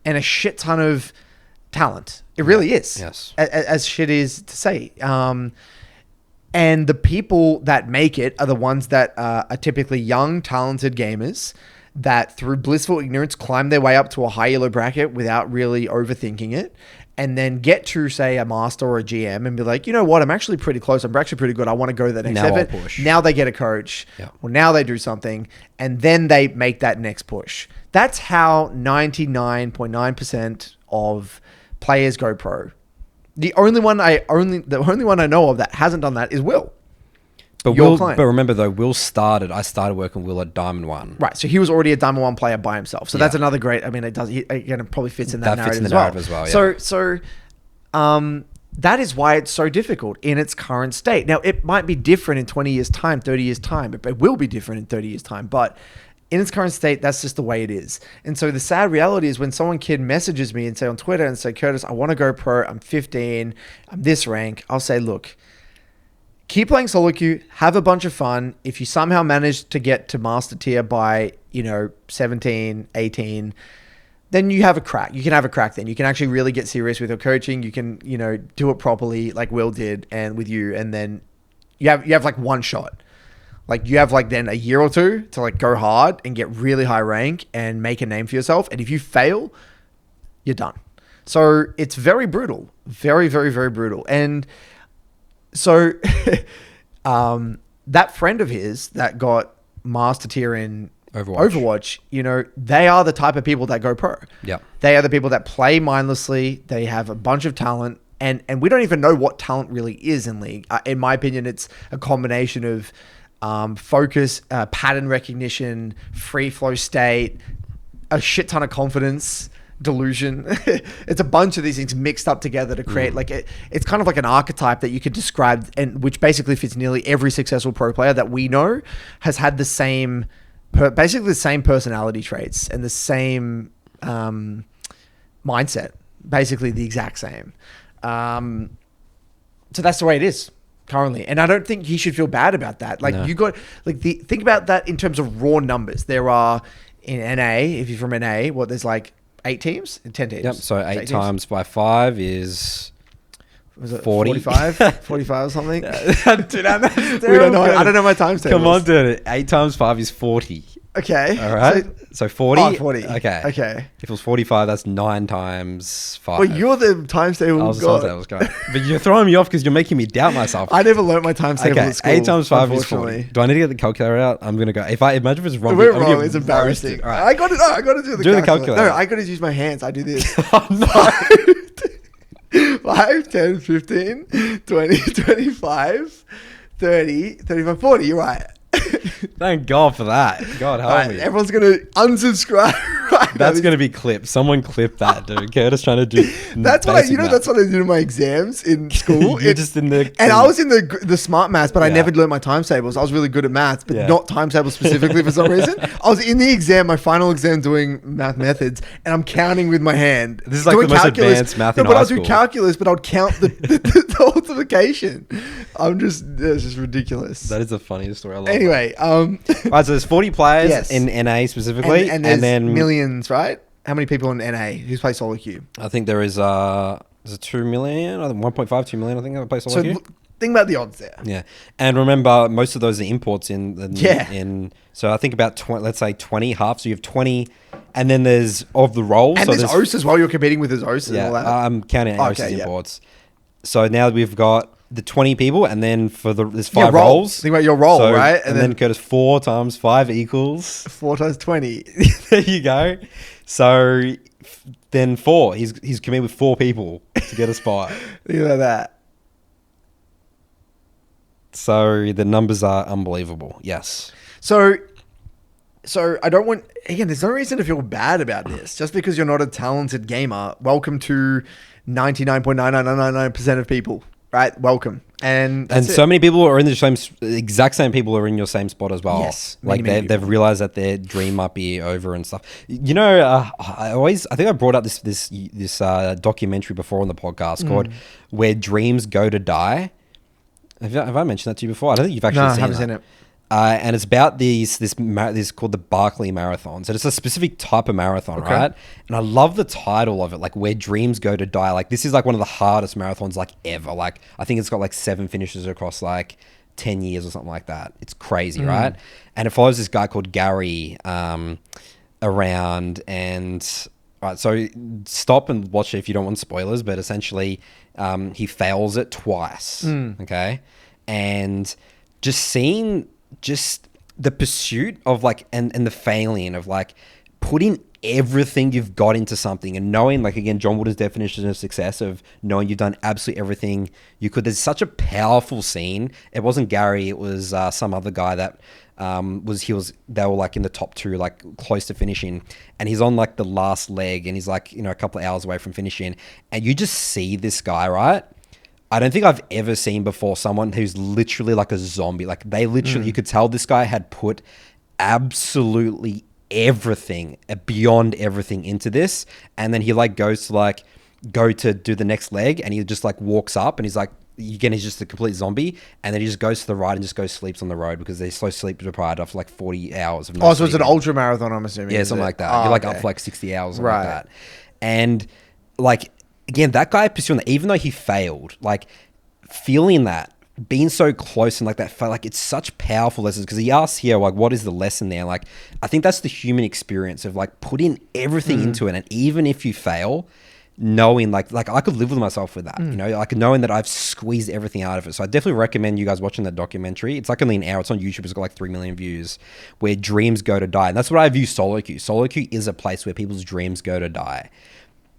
and a shit ton of talent. It really is. Yes. As shit is to say. And the people that make it are the ones that are typically young, talented gamers that through blissful ignorance climb their way up to a high elo bracket without really overthinking it, and then get to, say, a master or a GM and be like, you know what, I'm actually pretty close. I'm actually pretty good. I want to go to the next event. Now they get a coach. Yeah. Or now they do something, and then they make that next push. That's how 99.9% of players go pro. The only one I know of that hasn't done that is Will. But remember though, I started working Will at Diamond 1. Right, so he was already a Diamond 1 player by himself. So that's another great, I mean, it probably fits in that narrative as well. Yeah. So that is why it's so difficult in its current state. Now, it might be different in 20 years time, 30 years time. It will be different in 30 years time, but in its current state, that's just the way it is. And so the sad reality is when kid messages me and say on Twitter and say, Curtis, I want to go pro. I'm 15. I'm this rank. I'll say, look, keep playing SoloQ, have a bunch of fun. If you somehow manage to get to master tier by, 17, 18, then you have a crack. You can have a crack then. You can actually really get serious with your coaching. You can, do it properly like Will did and with you. And then you have like one shot. Like you have like then a year or two to like go hard and get really high rank and make a name for yourself. And if you fail, you're done. So it's very brutal. Very, very, very brutal. And so that friend of his that got master tier in Overwatch, they are the type of people that go pro. Yeah. They are the people that play mindlessly. They have a bunch of talent, and we don't even know what talent really is in League. In my opinion, it's a combination of focus, pattern recognition, free flow state, a shit ton of confidence, delusion. It's a bunch of these things mixed up together to create it's kind of like an archetype that you could describe, and which basically fits nearly every successful pro player that we know has had the same basically the same personality traits and the same mindset, basically the exact same. So that's the way it is currently, and I don't think he should feel bad about that. Like you got think about that in terms of raw numbers. There are in NA, if you're from NA, there's like 8 teams? 10 teams. Yep. So 8 times by 5 is... Was it 40? 45? 45 or something? Dude, that's we don't know. I don't know my times tables. Come on, dude. 8 times 5 is 40. Okay. All right. So 40? Oh, 40. Okay. Okay. If it was 45, that's 9 times 5. Well, you're the times table I was the times tables guy. But you're throwing me off because you're making me doubt myself. I never learnt my times table at school. 8 times 5 is 40. Do I need to get the calculator out? I'm going to go. If I imagine if it's wrong. If we're wrong, it's embarrassing. All right. I got to do the calculator. No, I got to use my hands. I do this. Oh, no. 5, 10, 15, 20, 25, 30, 35, 40. You're right. Thank God for that. God help me. Everyone's going to unsubscribe. Right? That's going to be clipped. Someone clip that, dude. Curtis trying to do. That's what that's what I did in my exams in school. You're just in the. And I was in the smart maths, but I never learned my times tables. I was really good at maths, but not times tables specifically for some reason. I was in the exam, my final exam, doing math methods, and I'm counting with my hand. This is like the most advanced math in high school. But I'll do calculus, but I'll count the multiplication. It's just ridiculous. That is the funniest story. I love. Anyway, right, so there's 40 players in NA specifically, and then millions, right? How many people in NA who play SoloQ? I think there is 2 million, I think 1.5, 2 million. I think that play SoloQ. So think about the odds there. Yeah, and remember most of those are imports in. So I think about let's say 20 half. So you have 20 And then there's of the roles. And there's OS as well. You're competing with his OS and all that. I'm counting OS Okay, imports. So now we've got the 20 people, and then there's 5 roll. roles. Think about your roll, right? And then Curtis, 4 times 5 equals 4 times 20. There you go. So then 4. He's committed with 4 people to get a spot. Think about that. So the numbers are unbelievable. Yes. So I don't want, again, there's no reason to feel bad about this. Just because you're not a talented gamer, welcome to 99.9999% of people, right? Welcome. And so many people are in the exact same people are in your same spot as well. Yes. Like they've realized that their dream might be over and stuff. You know, I think I brought up this documentary before on the podcast called Where Dreams Go to Die. Have I mentioned that to you before? I don't think you've actually seen it. No, I haven't seen it. And it's about this called the Barkley Marathons. And it's a specific type of marathon, right? And I love the title of it, like Where Dreams Go to Die. Like this is like one of the hardest marathons like ever. Like I think it's got like 7 finishes across like 10 years or something like that. It's crazy, right? And it follows this guy called Gary around and... Right, so stop and watch it if you don't want spoilers, but essentially he fails it twice, okay? And just seeing just the pursuit of like, and the failing of like putting everything you've got into something and knowing, like, again, John Wooden's definition of success of knowing you've done absolutely everything you could. There's such a powerful scene. It wasn't Gary, it was some other guy that they were like in the top 2, like close to finishing, and he's on like the last leg and he's like, you know, a couple of hours away from finishing, and you just see this guy, right? I don't think I've ever seen before someone who's literally like a zombie. Like they literally, you could tell this guy had put absolutely everything, beyond everything into this. And then he like go to do the next leg and he just like walks up and he's like, again, he's just a complete zombie. And then he just goes to the ride and just sleeps on the road because they're so sleep deprived after like 40 hours of no so it's an ultra marathon, I'm assuming. Yeah, something like that. You're like up for like 60 hours or like that. And like, again, that guy pursuing that, even though he failed, like feeling that, being so close and like that, like it's such powerful lessons because he asks here, like, what is the lesson there? Like, I think that's the human experience of like putting everything into it. And even if you fail, knowing like I could live with myself with that, you know, like knowing that I've squeezed everything out of it. So I definitely recommend you guys watching that documentary. It's like only an hour. It's on YouTube. It's got like 3 million views. Where Dreams Go to Die. And that's what I view SoloQ. SoloQ is a place where people's dreams go to die.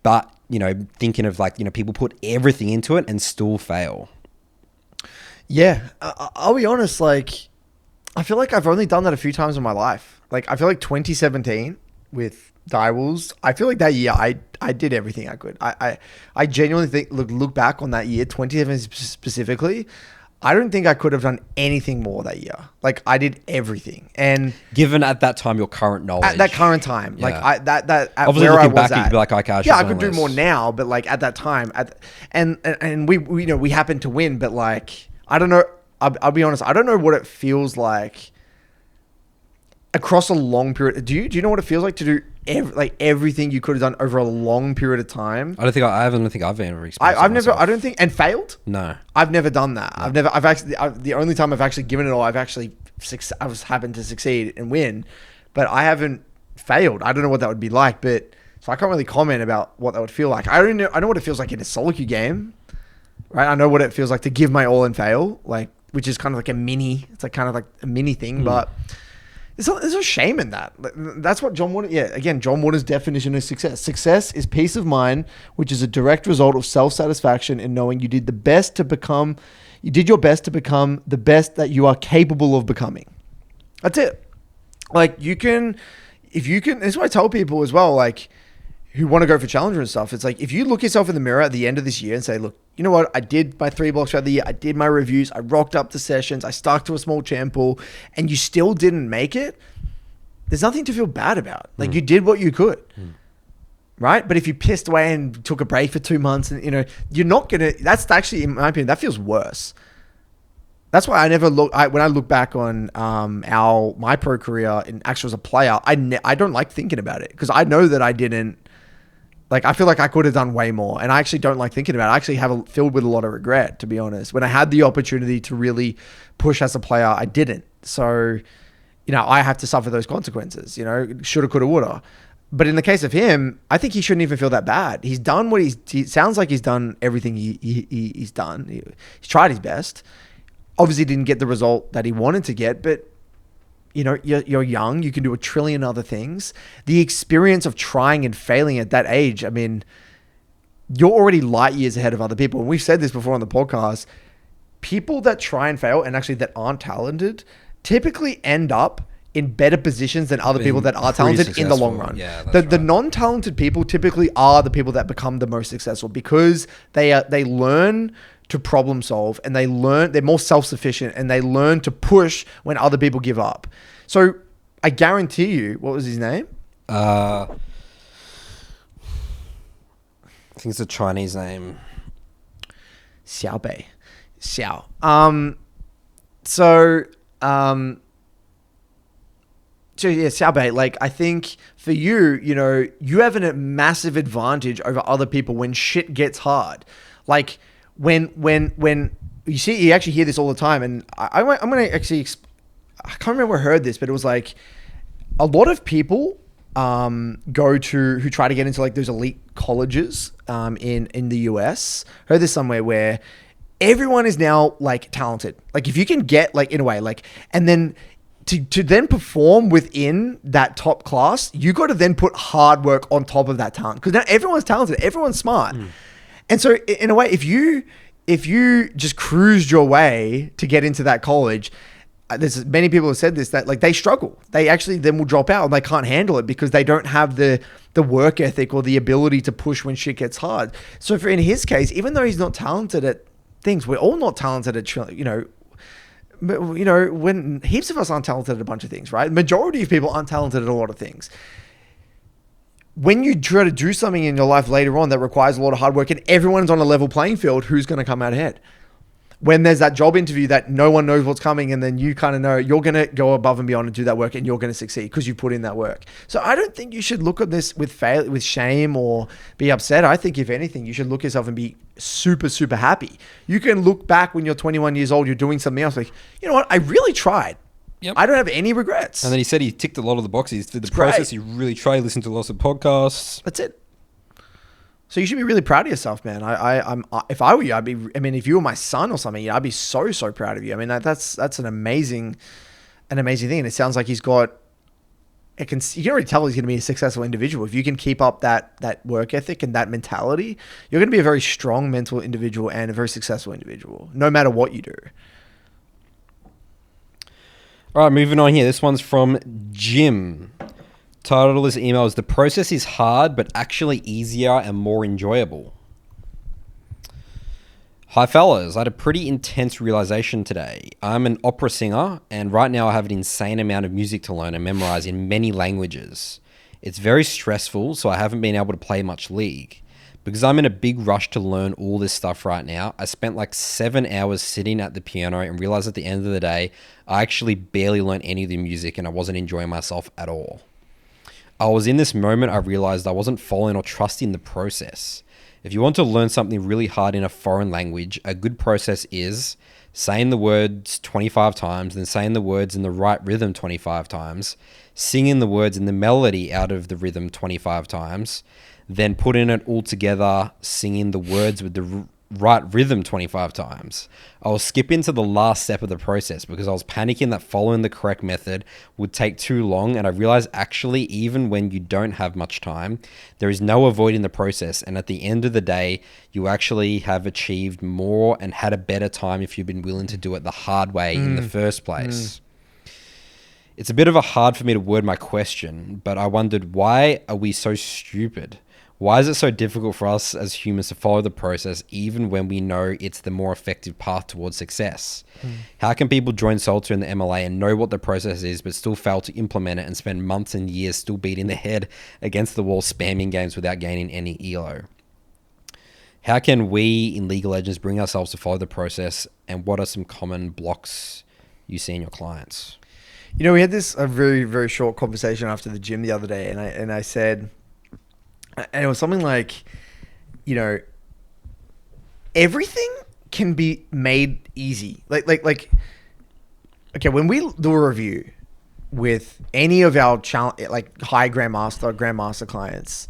But, you know, thinking of like, you know, people put everything into it and still fail. Yeah. I'll be honest, like, I feel like I've only done that a few times in my life. Like, I feel like 2017 with Direwolves, I feel like that year I did everything I could. I genuinely think, look back on that year, 2017 specifically, I don't think I could have done anything more that year. Like I did everything, and given at that time your current knowledge, at that current time, yeah. like that obviously where looking I was back, you'd be like, okay, I could do more now, but like at that time, and we you know we happened to win, but like I don't know. I'll be honest, I don't know what it feels like across a long period. Do you know what it feels like to do everything you could have done over a long period of time? I don't think I've ever experienced. I don't think, and failed. No, I've never done that. No. The only time I've actually given it all, I was happened to succeed and win, but I haven't failed. I don't know what that would be like, but so I can't really comment about what that would feel like. I know what it feels like in a SoloQ game, right? I know what it feels like to give my all and fail, like, which is kind of like a mini. It's like kind of like a mini thing, but. There's a shame in that. That's what John Wooden... Yeah, again, John Wooden's definition of success. Success is peace of mind, which is a direct result of self-satisfaction in knowing you did your best to become the best that you are capable of becoming. That's it. Like, if you can... This is what I tell people as well, like, who want to go for Challenger and stuff. It's like, if you look yourself in the mirror at the end of this year and say, look, you know what? I did my 3 blocks throughout the year. I did my reviews. I rocked up the sessions. I stuck to a small champ pool, and you still didn't make it. There's nothing to feel bad about. Like you did what you could, right? But if you pissed away and took a break for 2 months, and you know you're not gonna. That's actually, in my opinion, that feels worse. That's why I never look. When I look back on my pro career and actually as a player, I don't like thinking about it because I know that I didn't. Like, I feel like I could have done way more. And I actually don't like thinking about it. I actually filled with a lot of regret, to be honest. When I had the opportunity to really push as a player, I didn't. So, you know, I have to suffer those consequences, you know, shoulda, coulda, woulda. But in the case of him, I think he shouldn't even feel that bad. He's done what he sounds like he's done everything he's done. He's tried his best. Obviously didn't get the result that he wanted to get, but you know, you're young. You can do a trillion other things. The experience of trying and failing at that age, I mean, you're already light years ahead of other people. And we've said this before on the podcast. People that try and fail and actually that aren't talented typically end up in better positions than other people that are talented in the long run. Yeah, the non-talented people typically are the people that become the most successful because they learn to problem solve and they're more self-sufficient and they learn to push when other people give up. So I guarantee you, what was his name? I think it's a Chinese name. Xiao. So yeah, Xiao, like I think for you, you know, you have a massive advantage over other people when shit gets hard. Like when you see, you actually hear this all the time, and I'm gonna actually, I can't remember where I heard this, but it was like a lot of people who try to get into like those elite colleges in the US. Heard this somewhere where everyone is now like talented. Like if you can get like in a way like, and then to then perform within that top class, you got to then put hard work on top of that talent because now everyone's talented, everyone's smart. And so in a way, if you just cruised your way to get into that college, there's many people have said this, that like they struggle. They actually then will drop out and they can't handle it because they don't have the work ethic or the ability to push when shit gets hard. So in his case, even though he's not talented at things, we're all not talented at, when heaps of us aren't talented at a bunch of things, right? Majority of people aren't talented at a lot of things. When you try to do something in your life later on that requires a lot of hard work and everyone's on a level playing field, who's going to come out ahead? When there's that job interview that no one knows what's coming and then you kind of know you're going to go above and beyond and do that work and you're going to succeed because you put in that work. So I don't think you should look at this with shame or be upset. I think if anything, you should look at yourself and be super, super happy. You can look back when you're 21 years old, you're doing something else like, you know what? I really tried. Yep. I don't have any regrets. And then he said he ticked a lot of the boxes through the process. Great. He really tried. He listened to lots of podcasts. That's it. So you should be really proud of yourself, man. If I were you, if you were my son or something, I'd be so, so proud of you. I mean, that's an amazing thing. And it sounds like you can already tell he's going to be a successful individual. If you can keep up that work ethic and that mentality, you're going to be a very strong mental individual and a very successful individual, no matter what you do. All right, moving on here. This one's from Jim. Title of this email is "The process is hard, but actually easier and more enjoyable." Hi fellas, I had a pretty intense realization today. I'm an opera singer, and right now I have an insane amount of music to learn and memorize in many languages. It's very stressful, so I haven't been able to play much League. Because I'm in a big rush to learn all this stuff right now, I spent like 7 hours sitting at the piano and realized at the end of the day, I actually barely learned any of the music and I wasn't enjoying myself at all. I was in this moment I realized I wasn't following or trusting the process. If you want to learn something really hard in a foreign language, a good process is saying the words 25 times, then saying the words in the right rhythm 25 times, singing the words in the melody out of the rhythm 25 times, then putting it all together, singing the words with the right rhythm 25 times. I was skipping to the last step of the process because I was panicking that following the correct method would take too long, and I realized actually even when you don't have much time, there is no avoiding the process, and at the end of the day, you actually have achieved more and had a better time if you've been willing to do it the hard way in the first place. It's a bit of a hard for me to word my question, but I wondered, why are we so stupid? Why is it so difficult for us as humans to follow the process even when we know it's the more effective path towards success? How can people join Saltu in the MLA and know what the process is but still fail to implement it and spend months and years still beating their head against the wall spamming games without gaining any ELO? How can we in League of Legends bring ourselves to follow the process, and what are some common blocks you see in your clients? You know, we had a very, very short conversation after the gym the other day, and I said... And it was something like, you know, everything can be made easy. Like, okay, when we do a review, with any of our like high grandmaster clients,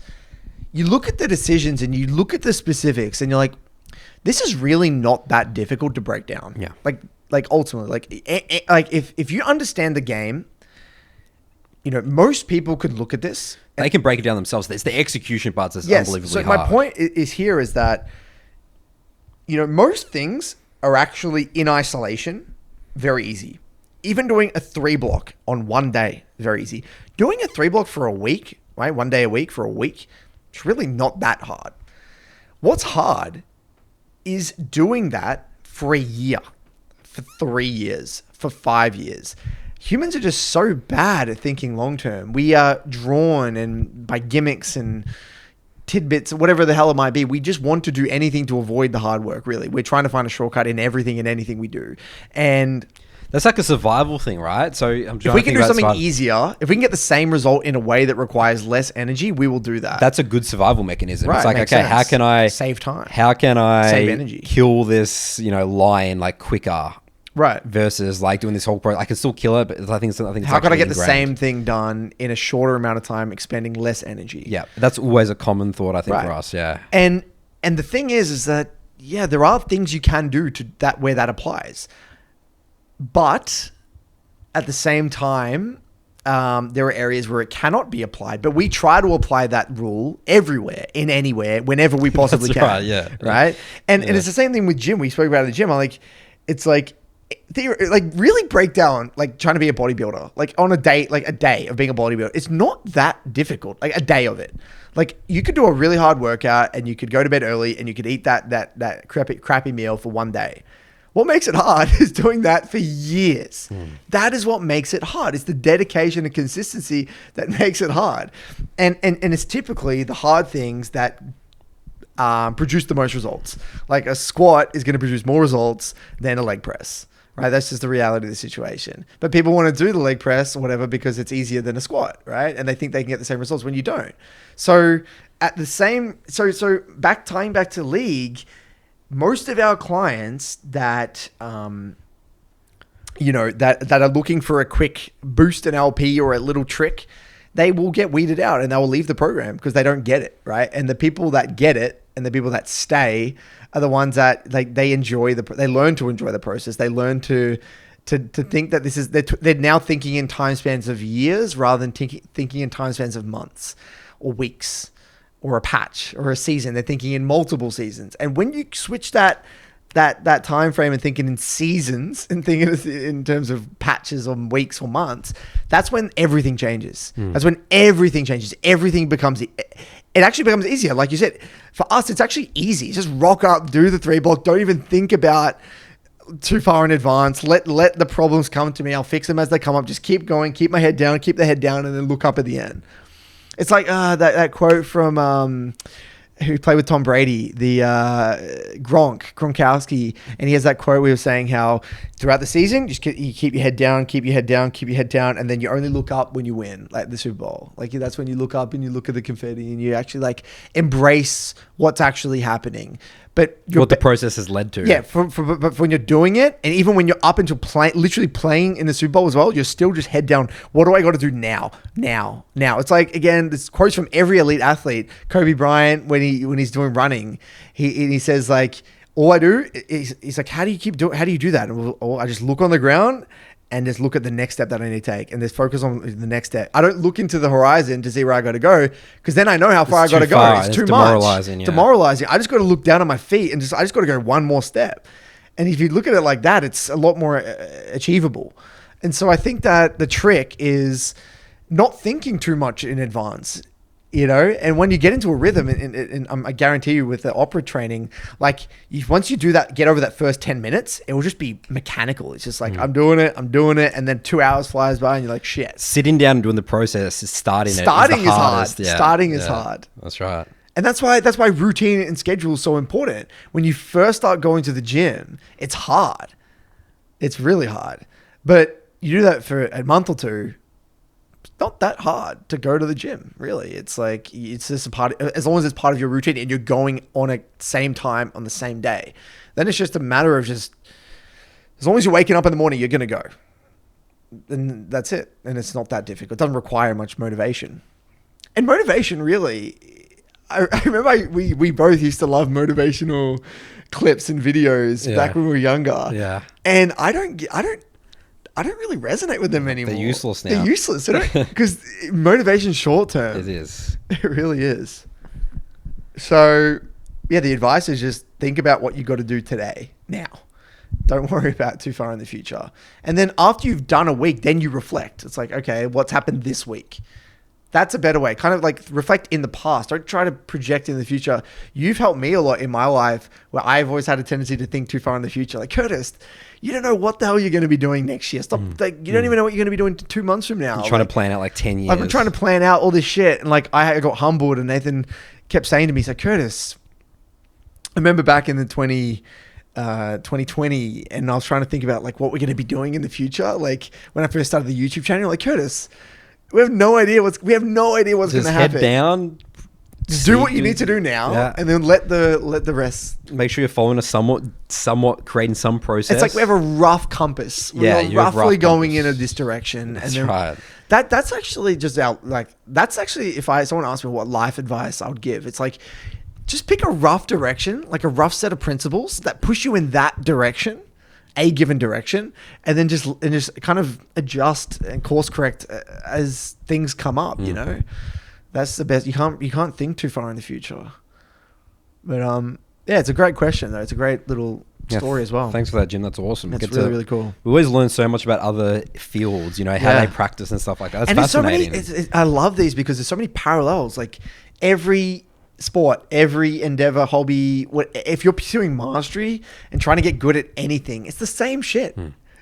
you look at the decisions and you look at the specifics and you're like, this is really not that difficult to break down. Yeah. Like ultimately, like if you understand the game, most people could look at this. They can break it down themselves. It's the execution parts that's unbelievably hard. So my point is that, most things are actually in isolation, very easy. Even doing a 3-block on one day, very easy. Doing a 3-block for a week, right? 1 day a week for a week, it's really not that hard. What's hard is doing that for a year, for 3 years, for 5 years. Humans are just so bad at thinking long term. We are drawn and by gimmicks and tidbits, whatever the hell it might be. We just want to do anything to avoid the hard work, really. We're trying to find a shortcut in everything and anything we do. And that's like a survival thing, right? So if we can do something easier, if we can get the same result in a way that requires less energy, we will do that. That's a good survival mechanism. Right, it's like, okay, sense. how can I save time? How can I save energy? Kill this, lion like quicker? Right. Versus like doing this whole I can still kill it, but I think it's how can I get the same thing done in a shorter amount of time, expending less energy? Yeah, that's always a common thought, I think, for us. Yeah. And the thing is that there are things you can do to that where that applies, but at the same time, there are areas where it cannot be applied. But we try to apply that rule everywhere, in anywhere, whenever we possibly can. Right. Yeah. Right. And it's the same thing with gym. We spoke about it in the gym. It's like really break down like trying to be a bodybuilder, like on a day of being a bodybuilder. It's not that difficult. Like a day of it. Like you could do a really hard workout and you could go to bed early and you could eat that crappy meal for one day. What makes it hard is doing that for years. That is what makes it hard. It's the dedication and consistency that makes it hard. And it's typically the hard things that produce the most results. Like a squat is going to produce more results than a leg press. Right, that's just the reality of the situation. But people want to do the leg press or whatever because it's easier than a squat, right? And they think they can get the same results when you don't. So tying back to league, most of our clients that that are looking for a quick boost in LP or a little trick, they will get weeded out and they will leave the program because they don't get it, right? And the people that get it and the people that stay are the ones that like they learn to enjoy the process. They learn to think that this is they're now thinking in time spans of years rather than thinking in time spans of months or weeks or a patch or a season. They're thinking in multiple seasons. And when you switch that time frame and thinking in seasons and thinking in terms of patches or weeks or months, that's when everything changes. That's when everything changes. Everything becomes it actually becomes easier. Like you said, for us, it's actually easy. Just rock up, do the 3-block. Don't even think about too far in advance. Let the problems come to me. I'll fix them as they come up. Just keep going, keep my head down, keep the head down, and then look up at the end. It's like that quote from who played with Tom Brady, the Gronkowski, and he has that quote where he was saying how throughout the season, you keep your head down, keep your head down, keep your head down, and then you only look up when you win, like the Super Bowl. Like that's when you look up and you look at the confetti and you actually like embrace what's actually happening. But what the process has led to. Yeah, but when you're doing it, and even when you're up into literally playing in the Super Bowl as well, you're still just head down. What do I got to do now? It's like, again, this quotes from every elite athlete. Kobe Bryant, when he's doing running, he says like, all I do is he's like, how do you do that? And I just look on the ground and just look at the next step that I need to take and just focus on the next step. I don't look into the horizon to see where I got to go because then I know how far I got to go. It's too demoralizing, much. Yeah. Demoralizing. I just got to look down at my feet and I just got to go one more step. And if you look at it like that, it's a lot more achievable. And so I think that the trick is not thinking too much in advance. And when you get into a rhythm, and I guarantee you with the opera training, like once you do that, get over that first 10 minutes, it will just be mechanical. It's just like, I'm doing it. And then 2 hours flies by and you're like, shit. Sitting down and doing the process is starting is hard. Yeah. Starting is hard. That's right. And that's why routine and schedule is so important. When you first start going to the gym, it's hard. It's really hard. But you do that for a month or two, not that hard to go to the gym, really. It's like, it's just a part, as long as it's part of your routine and you're going on a same time on the same day, then it's just a matter of just, as long as you're waking up in the morning, you're going to go. then that's it. And it's not that difficult. It doesn't require much motivation. And motivation really, I remember we both used to love motivational clips and videos back when we were younger. Yeah. And I don't really resonate with them anymore. They're useless now. They're useless. Because motivation's short term. It is. It really is. So, yeah, the advice is just think about what you got to do today, now. Don't worry about too far in the future. And then after you've done a week, then you reflect. It's like, okay, what's happened this week? That's a better way. Kind of like reflect in the past. Don't try to project in the future. You've helped me a lot in my life where I've always had a tendency to think too far in the future. Like, Curtis, you don't know what the hell you're going to be doing next year. Stop. Like, you don't even know what you're going to be doing 2 months from now. You're trying to plan out like 10 years. I've been trying to plan out all this shit. And like, I got humbled and Nathan kept saying to me, so Curtis, I remember back in the 2020 and I was trying to think about like what we're going to be doing in the future. Like when I first started the YouTube channel, like Curtis, we have no idea what's going to happen. Head down. Just do what you need to do now, and then let the rest. Make sure you're following a somewhat creating some process. It's like we have a rough compass. We're roughly going in this direction. That's and then right. That's actually just that's actually if someone asked me what life advice I would give, it's like just pick a rough direction, like a rough set of principles that push you in that direction. A given direction, and then just kind of adjust and course correct as things come up. You know, that's the best. You can't think too far in the future. But yeah, it's a great question though. It's a great little story as well. Thanks for that, Jim. That's awesome. It's really cool. We always learn so much about other fields. You know how they practice and stuff like that. That's fascinating. There's so many. I love these because there's so many parallels. Like every sport, every endeavor, hobby, if you're pursuing mastery and trying to get good at anything, it's the same shit.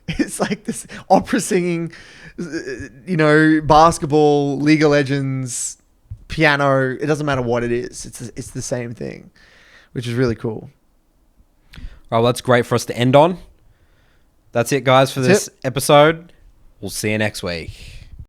It's like this opera singing, basketball, League of Legends, piano. It doesn't matter what it is. It's the same thing, which is really cool. All right, well, that's great for us to end on. That's it, guys, for this episode. We'll see you next week.